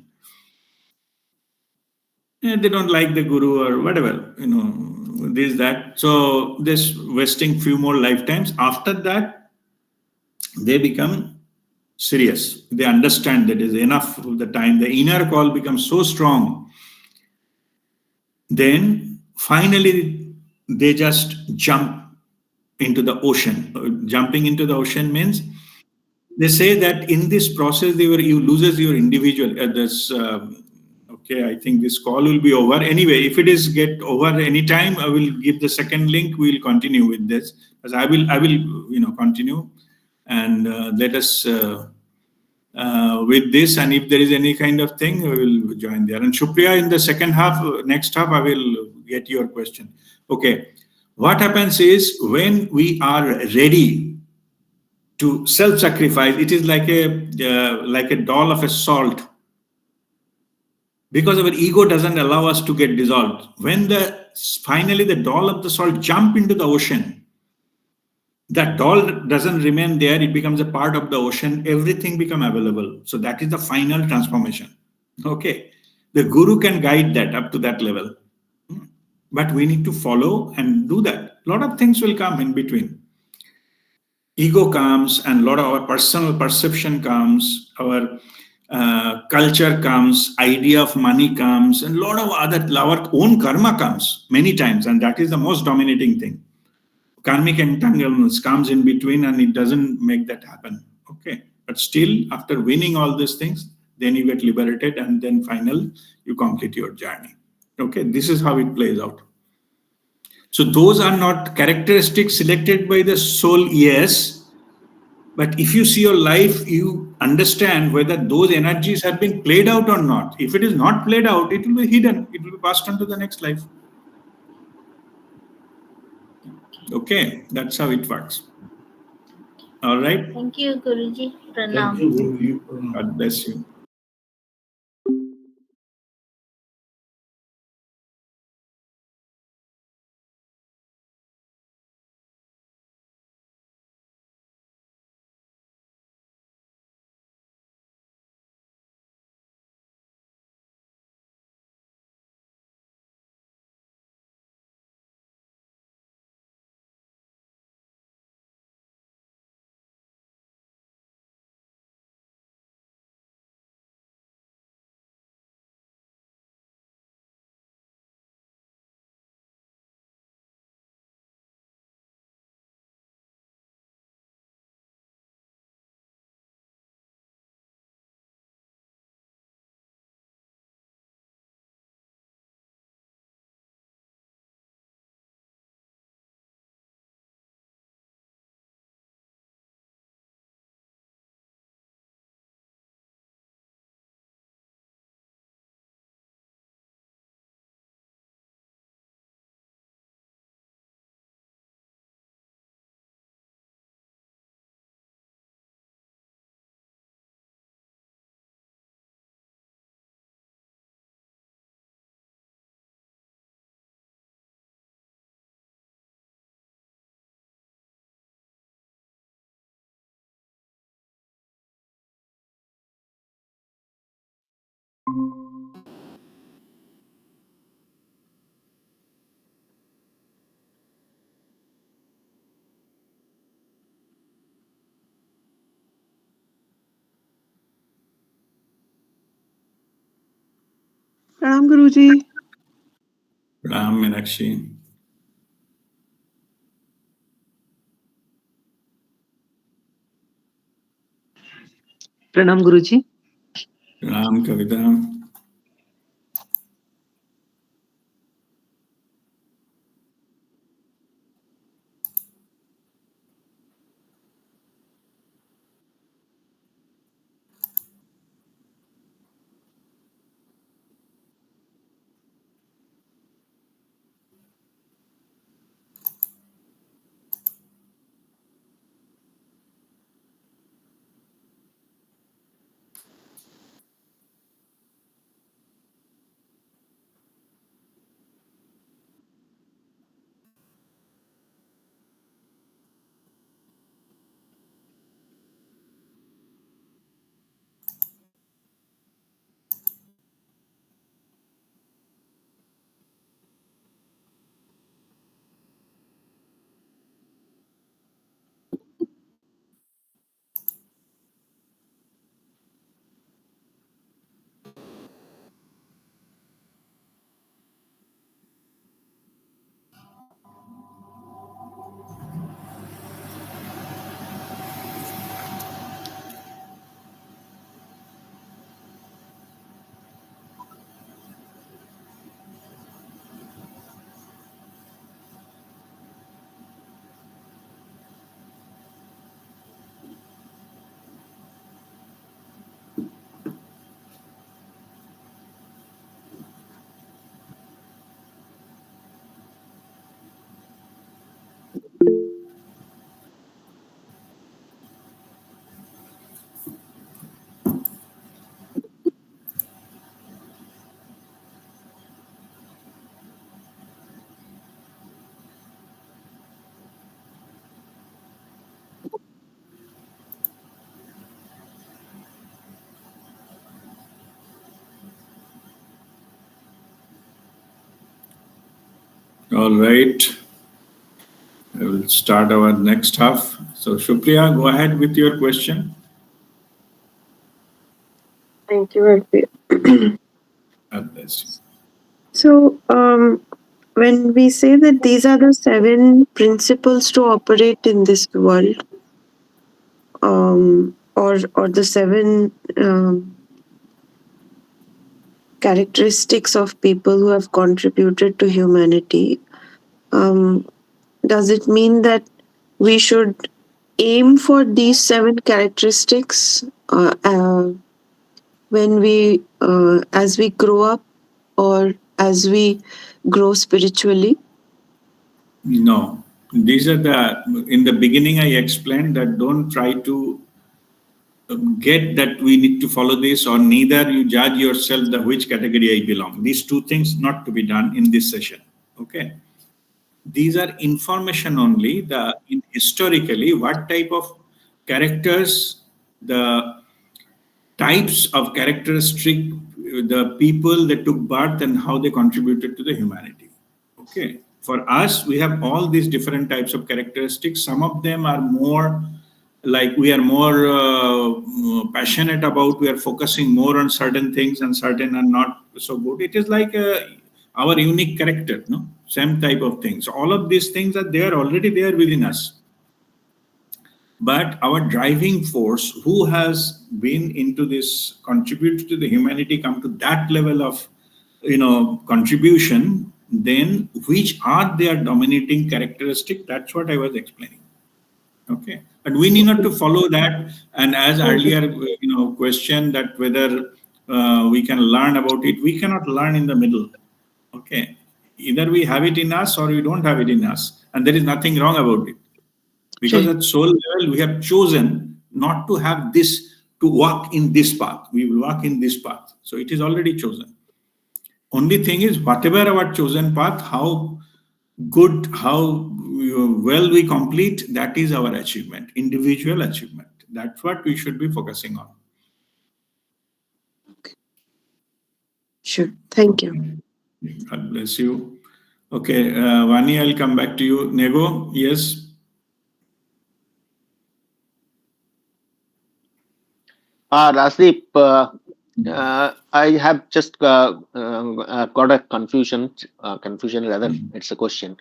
They don't like the guru or whatever, this, that. So this wasting few more lifetimes. After that, they become serious. They understand that is enough of the time. The inner call becomes so strong. Then finally, they just jump into the ocean. Jumping into the ocean means they say that in this process, you loses your individual. Okay, I think this call will be over. Anyway, if it is get over anytime, I will give the second link. We will continue with this. As I will, continue and let us with this. And if there is any kind of thing, we will join there. And Shupriya, in the second half, next half, I will get your question. Okay, what happens is when we are ready to self-sacrifice, it is like a doll of a salt, because our ego doesn't allow us to get dissolved. When finally the doll of the salt jump into the ocean, that doll doesn't remain there. It becomes a part of the ocean. Everything become available. So that is the final transformation. Okay, the guru can guide that up to that level, but we need to follow and do that. A lot of things will come in between. Ego comes and a lot of our personal perception comes, our culture comes, idea of money comes, and a lot of our own karma comes many times, and that is the most dominating thing. Karmic entanglements comes in between and it doesn't make that happen. Okay, but still after winning all these things, then you get liberated and then final you complete your journey. Okay, this is how it plays out. So those are not characteristics selected by the soul, yes. But if you see your life, you understand whether those energies have been played out or not. If it is not played out, it will be hidden. It will be passed on to the next life. Okay, that's how it works. All right. Thank you, Guruji. Thank Pranam. you, Guru. God bless you. Pranam Guruji. Ram Meenakshi. Pranam Guruji. Ram Kavita. All right. I will start our next half. So, Shupriya, go ahead with your question. Thank you, Arpi. God bless you. So, when we say that these are the 7 principles to operate in this world, or the 7 characteristics of people who have contributed to humanity, um, does it mean that we should aim for these 7 characteristics when we as we grow up or as we grow spiritually? No, these are in the beginning, I explained that don't try to get that we need to follow this, or neither you judge yourself the which category I belong. These two things not to be done in this session. Okay. These are information only. Historically, what type of characters, the types of characteristic, the people that took birth and how they contributed to the humanity. Okay. For us, we have all these different types of characteristics. Some of them are more like we are more passionate about, we are focusing more on certain things and certain are not so good. It is like our unique character, no? Same type of things. All of these things are there, already there within us. But our driving force, who has been into this, contribute to the humanity, come to that level of contribution, then which are their dominating characteristic? That's what I was explaining. Okay, but we need not to follow that. And as earlier question, that whether we can learn about it, we cannot learn in the middle. Okay, either we have it in us or we don't have it in us, and there is nothing wrong about it. Because at soul level, we have chosen not to have this, to walk in this path. We will walk in this path. So it is already chosen. Only thing is, whatever our chosen path, how good, how well we complete, that is our achievement, individual achievement. That's what we should be focusing on. Sure. Thank you. God bless you. Okay, Vani, I'll come back to you. Nego, yes? Rajdeep, I have just got a confusion rather, it's a question.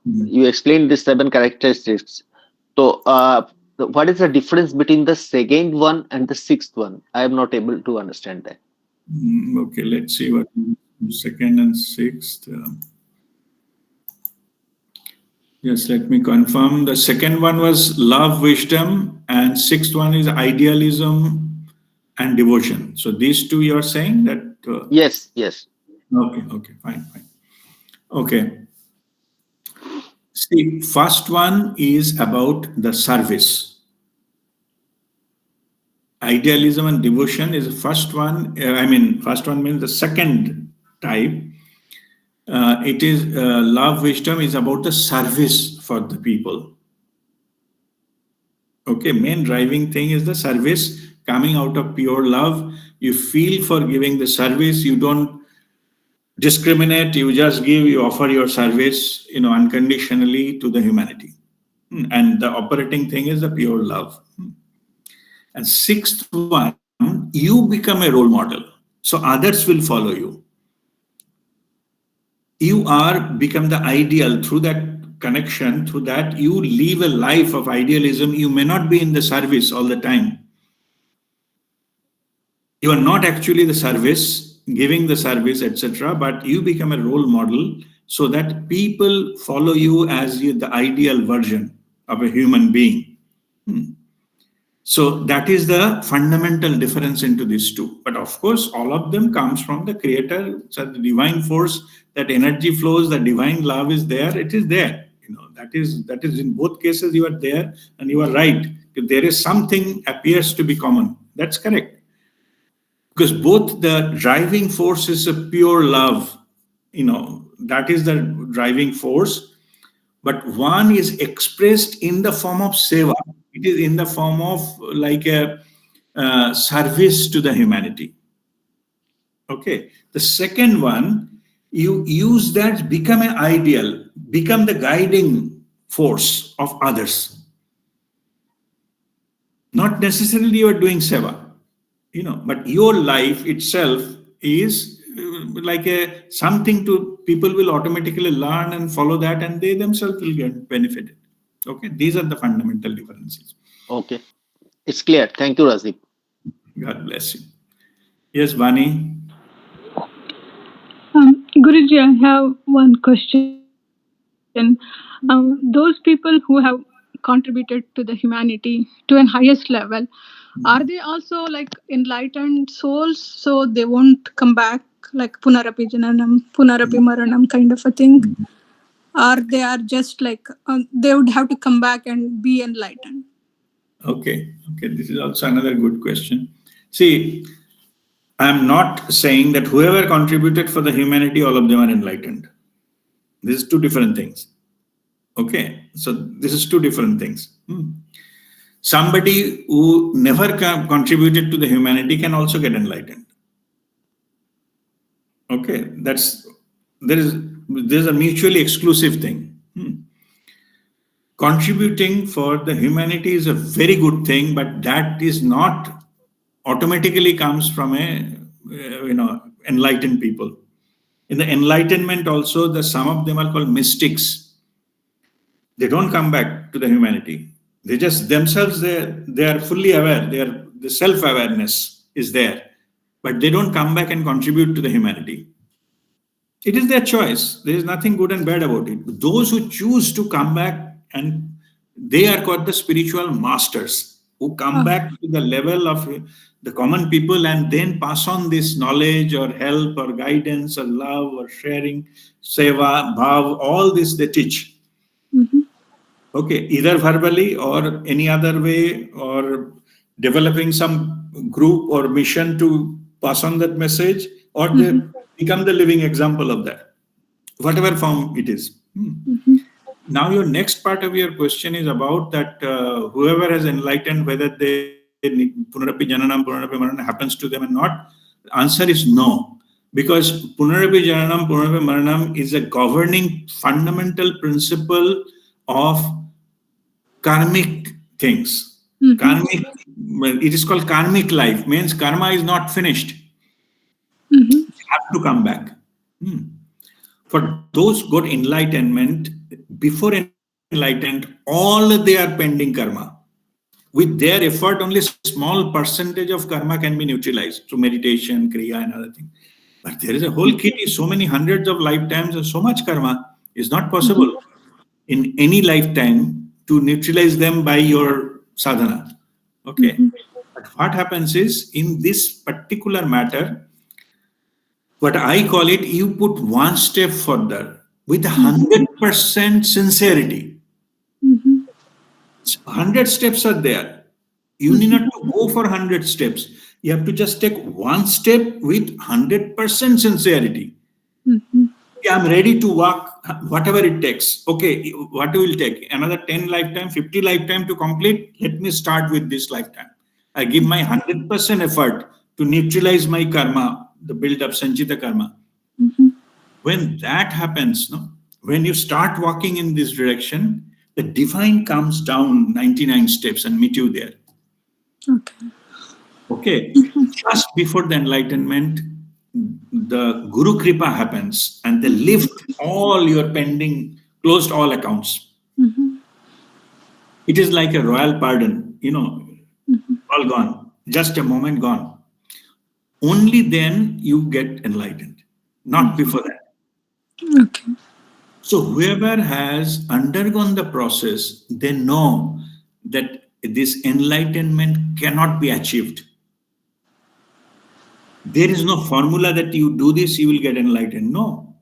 You explained the seven characteristics. So, what is the difference between the second one and the sixth one? I am not able to understand that. Okay, let's see what second and sixth. Yes, let me confirm. The second one was love, wisdom, and sixth one is idealism and devotion. So these two you are saying that. Yes, yes. Okay, okay, fine, fine. Okay. See, first one is about the service. Idealism and devotion is the first one. First one means the second type. It is love, wisdom is about the service for the people. Okay, main driving thing is the service coming out of pure love. You feel for giving the service. You don't discriminate. You just give. You offer your service, unconditionally to the humanity. And the operating thing is the pure love. And sixth one, you become a role model. So others will follow you. You are become the ideal through that connection, through that you live a life of idealism. You may not be in the service all the time. You are not actually the service, giving the service, etc., but you become a role model so that people follow you as the ideal version of a human being. So that is the fundamental difference into these two. But of course, all of them comes from the Creator, so the divine force, that energy flows, the divine love is there, it is there. That is in both cases you are there, and you are right. If there is something appears to be common, that's correct. Because both the driving force is a pure love, that is the driving force. But one is expressed in the form of seva. It is in the form of like a service to the humanity. Okay. The second one, you use that, become an ideal, become the guiding force of others. Not necessarily you are doing seva, but your life itself is like a something to people will automatically learn and follow that, and they themselves will get benefited. Okay, these are the fundamental differences. Okay, it's clear. Thank you, Rajiv. God bless you. Yes, Vani. Guruji, I have one question. Those people who have contributed to the humanity to an highest level, are they also like enlightened souls, so they won't come back like punarapi jananam, punarapi maranam kind of a thing? Or they are just like, they would have to come back and be enlightened? Okay, this is also another good question. See, I'm not saying that whoever contributed for the humanity, all of them are enlightened. This is two different things. Okay, so this is two different things. Somebody who never contributed to the humanity can also get enlightened. Okay, there's a mutually exclusive thing. Contributing for the humanity is a very good thing, but that is not automatically comes from enlightened people. In the enlightenment also, some of them are called mystics. They don't come back to the humanity. They just themselves, they are fully aware. The self-awareness is there, but they don't come back and contribute to the humanity. It is their choice. There is nothing good and bad about it. Those who choose to come back, and they are called the spiritual masters, who come back to the level of the common people and then pass on this knowledge or help or guidance or love or sharing, seva, bhav, all this they teach. Okay, either verbally or any other way, or developing some group or mission to pass on that message, or they become the living example of that, whatever form it is. Now, your next part of your question is about that whoever has enlightened, whether they punarapi jananam, punarapi maranam happens to them or not. The answer is no, because punarapi jananam, punarapi maranam is a governing fundamental principle of karmic things. Karmic well, it is called karmic life, means karma is not finished. Mm-hmm. You have to come back. Hmm. For those got enlightenment, before enlightened, all they are pending karma. With their effort, only small percentage of karma can be neutralized through meditation, kriya, and other things. But there is a whole kitty, so many hundreds of lifetimes, and so much karma is not possible in any lifetime to neutralize them by your sadhana. Okay. Mm-hmm. But what happens is, in this particular matter, what I call it, you put one step further with 100% sincerity. Mm-hmm. 100 steps are there. You need not to go for 100 steps. You have to just take one step with 100% sincerity. Mm-hmm. Yeah, I'm ready to walk whatever it takes. Okay, what will take? Another 10 lifetime, 50 lifetime to complete? Let me start with this lifetime. I give my 100% effort to neutralize my karma, the build up Sanchita karma. Mm-hmm. When that happens, no, when you start walking in this direction, the divine comes down 99 steps and meet you there. Okay. Okay, just before the enlightenment, the Guru Kripa happens and they lift all your pending, closed all accounts. Mm-hmm. It is like a royal pardon, all gone, just a moment gone. Only then you get enlightened, not before that. Okay. So whoever has undergone the process, they know that this enlightenment cannot be achieved. There is no formula that you do this, you will get enlightened. No.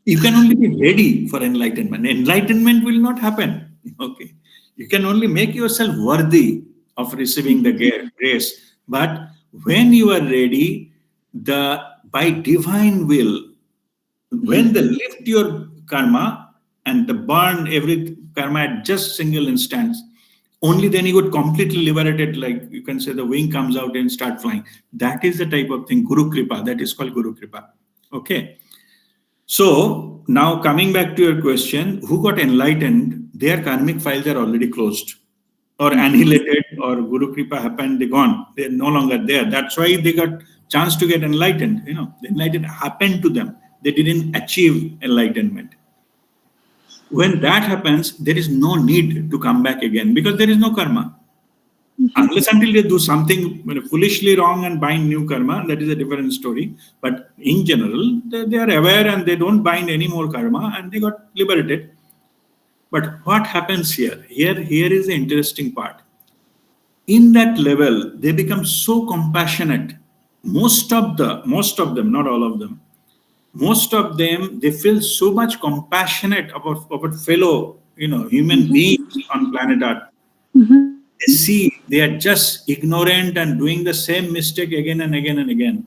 You can only be ready for enlightenment. Enlightenment will not happen. Okay. You can only make yourself worthy of receiving the grace. But when you are ready, the by divine will, when they lift your karma and they burn every karma at just single instance, only then you would completely liberate it, like you can say the wing comes out and start flying. That is the type of thing, Guru Kripa, that is called Guru Kripa. Okay. So now coming back to your question, who got enlightened, their karmic files are already closed or annihilated, or Guru Kripa happened, they're gone. They're no longer there. That's why they got chance to get enlightened. The enlightenment happened to them. They didn't achieve enlightenment. When that happens, there is no need to come back again because there is no karma. Unless until they do something foolishly wrong and bind new karma, that is a different story. But in general, they are aware and they don't bind any more karma and they got liberated. But what happens here? Here is the interesting part. In that level, they become so compassionate. Most of them, not all of them, most of them, they feel so much compassionate about fellow, human beings on planet Earth. Mm-hmm. They see they are just ignorant and doing the same mistake again and again and again.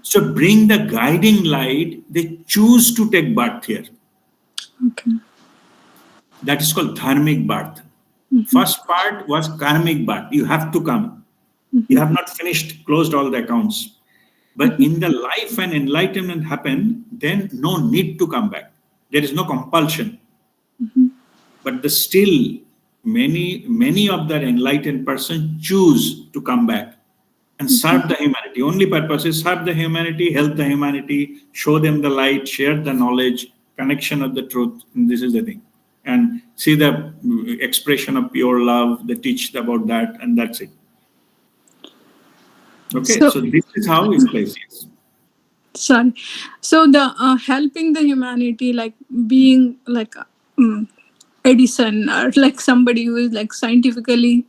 So bring the guiding light, they choose to take birth here. Okay. That is called dharmic birth. First part was karmic birth. You have to come. You have not finished, closed all the accounts. But in the life when enlightenment happen, then no need to come back. There is no compulsion. But still, many of the enlightened person choose to come back and serve the humanity. Only purpose is serve the humanity, help the humanity, show them the light, share the knowledge, connection of the truth. And this is the thing. And see the expression of pure love, they teach about that, and that's it. Okay, so this is how it plays. Yes. Sorry. So the helping the humanity, like being like Edison, or like somebody who is like scientifically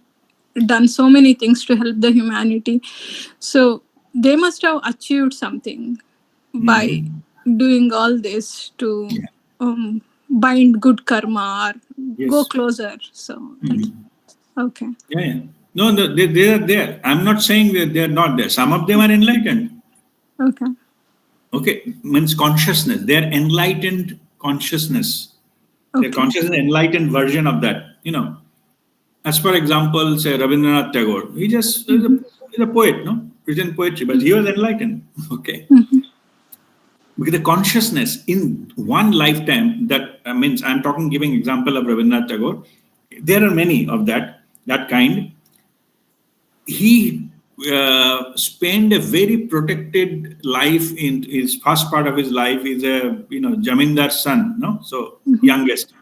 done so many things to help the humanity. So they must have achieved something by doing all this to bind good karma or go closer. So okay. Yeah. No, they are there. I'm not saying that they are not there. Some of them are enlightened. Okay. Okay, means consciousness. They are enlightened consciousness. Okay. Their consciousness, enlightened version of that. As for example, say Rabindranath Tagore, he's a poet, no? Written poetry, but he was enlightened. Okay. Because the consciousness in one lifetime, that means I'm talking, giving example of Rabindranath Tagore. There are many of that kind. he spent a very protected life. In his first part of his life is a jamindar's son, no, so youngest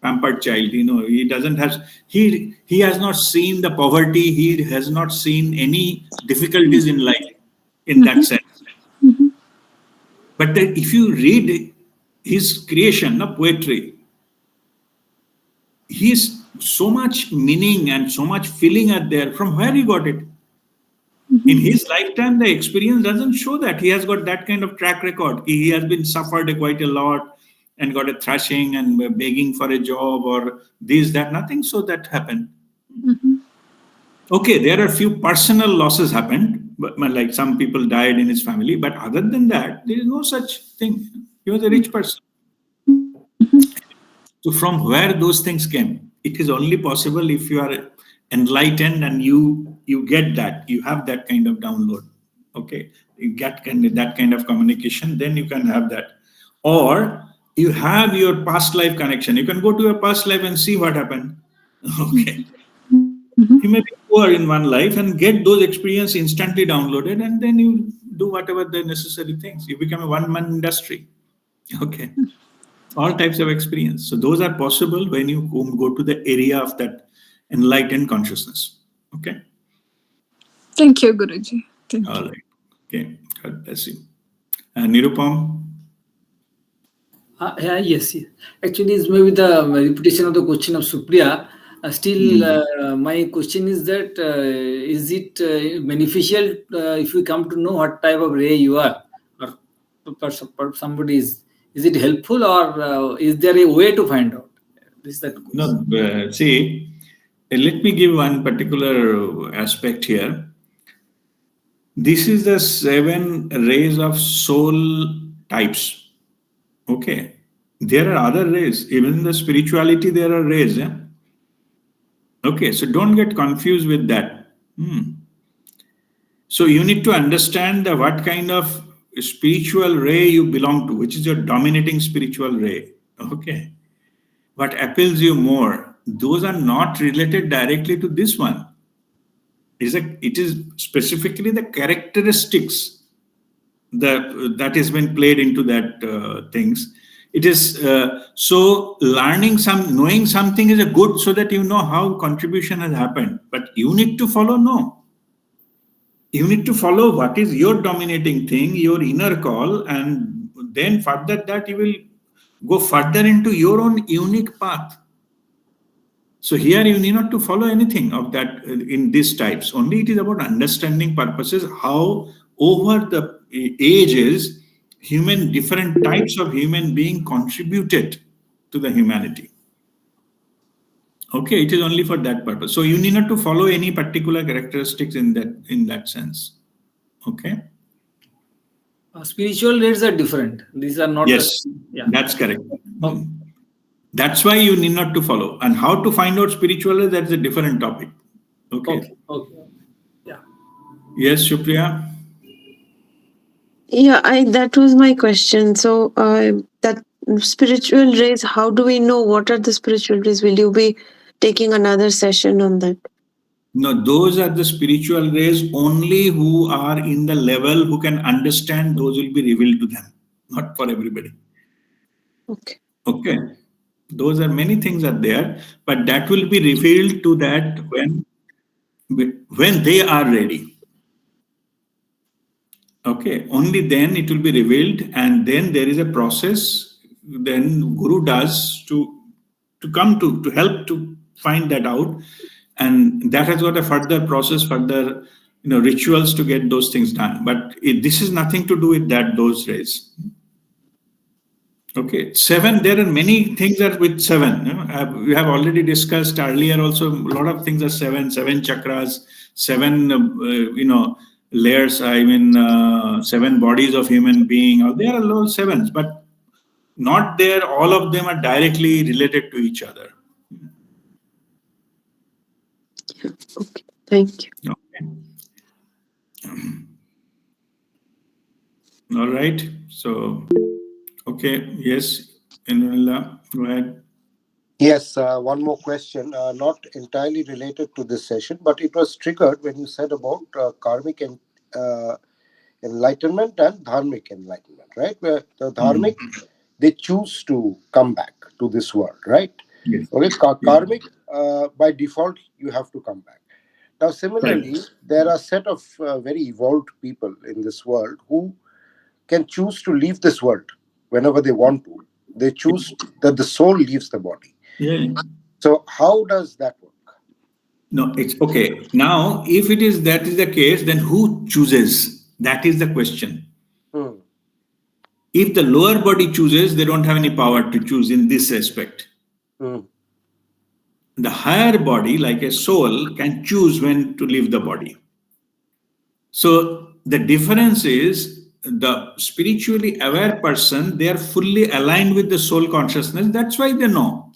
pampered child. He doesn't have, he has not seen the poverty, he has not seen any difficulties in life in that sense. But then if you read his creation, no, poetry, he's so much meaning and so much feeling are there. From where he got it? In his lifetime, the experience doesn't show that he has got that kind of track record. He has been suffered quite a lot and got a thrashing and begging for a job or this, that, nothing. So that happened. Okay, there are a few personal losses happened, but like some people died in his family. But other than that, there is no such thing. He was a rich person. So from where those things came, it is only possible if you are enlightened and you get that, you have that kind of download. Okay, you get that kind of communication, then you can have that. Or you have your past life connection. You can go to your past life and see what happened. Okay. You may be poor in one life and get those experience instantly downloaded, and then you do whatever the necessary things. You become a one-man industry. Okay. All types of experience. So those are possible when you go to the area of that enlightened consciousness. Okay. Thank you, Guruji. Thank you. All right. Okay. God bless you. And Nirupam? Yes, yes. Actually, it's maybe the repetition of the question of Supriya. Still, my question is that is it beneficial if we come to know what type of ray you are, or somebody is it helpful, or is there a way to find out? This is that question. No, see, let me give one particular aspect here. This is the 7 rays of soul types. Okay. There are other rays. Even in the spirituality, there are rays. Yeah? Okay. So don't get confused with that. So you need to understand what kind of spiritual ray you belong to, which is your dominating spiritual ray. Okay. What appeals you more. Those are not related directly to this one. It is specifically the characteristics that has been played into that things. It is so knowing something is a good, so that you know how contribution has happened. But you need to follow. No, you need to follow what is your dominating thing, your inner call, and then further that you will go further into your own unique path. So here you need not to follow anything of that in these types. Only it is about understanding purposes, how over the ages, different types of human being contributed to the humanity. Okay, it is only for that purpose. So you need not to follow any particular characteristics in that sense. Okay. Spiritual rays are different. These are not. Yes, that's correct. That's why you need not to follow. And how to find out spiritual, that's a different topic. Okay. Okay. Yeah. Yes, Supriya? Yeah, that was my question. So, that spiritual rays, how do we know what are the spiritual rays? Will you be taking another session on that? No, those are the spiritual rays. Only who are in the level who can understand, those will be revealed to them, not for everybody. Okay. Okay. Those are many things are there, but that will be revealed to that when they are ready. Okay, only then it will be revealed, and then there is a process. Then Guru does to come to help to find that out, and that has got a further process, further rituals to get those things done. But this is nothing to do with those rays. Okay, 7. There are many things that with 7. We have already discussed earlier. Also, a lot of things are 7. 7 chakras, 7. Layers. I mean, 7 bodies of human being. There are a lot of 7s, but not there. All of them are directly related to each other. Okay. Thank you. Okay. All right. So, okay. Yes, Inula, go ahead. Yes, one more question, not entirely related to this session, but it was triggered when you said about karmic and enlightenment and dharmic enlightenment, right? Where the dharmic, they choose to come back to this world, right? Yes. Okay, Yeah. karmic, by default, you have to come back. Now, Correct. similarly, there are a set of very evolved people in this world who can choose to leave this world whenever they want to. They choose that the soul leaves the body. Yeah. So, how does that work? No, it's okay. Now, if it is that is the case, then who chooses? That is the question. Hmm. If the lower body chooses, they don't have any power to choose in this aspect. Hmm. The higher body, like a soul, can choose when to leave the body. So the difference is the spiritually aware person, they are fully aligned with the soul consciousness. That's why they know.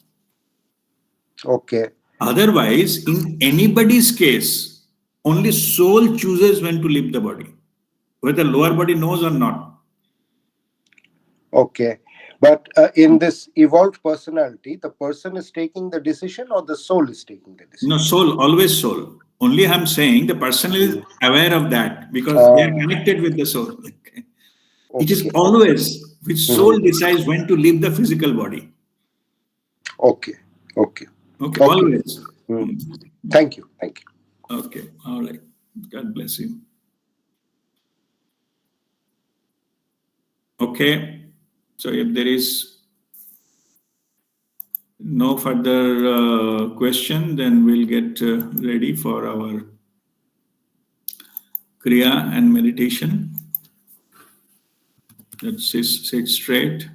Okay. Otherwise, in anybody's case, only soul chooses when to leave the body, whether lower body knows or not. Okay. But in this evolved personality, the person is taking the decision or the soul is taking the No, decision? soul, always soul. Only I'm saying the person is Hmm. aware of that because they are Ah, connected with the soul. Okay. It is okay. Okay. always which soul Mhm. decides when to leave the physical body. Okay. Okay. Okay, Okay. always. Hmm. Thank you. Thank you. Okay, all right. God bless you. Okay, so if there is no further question, then we'll get ready for our Kriya and meditation. Let's sit straight.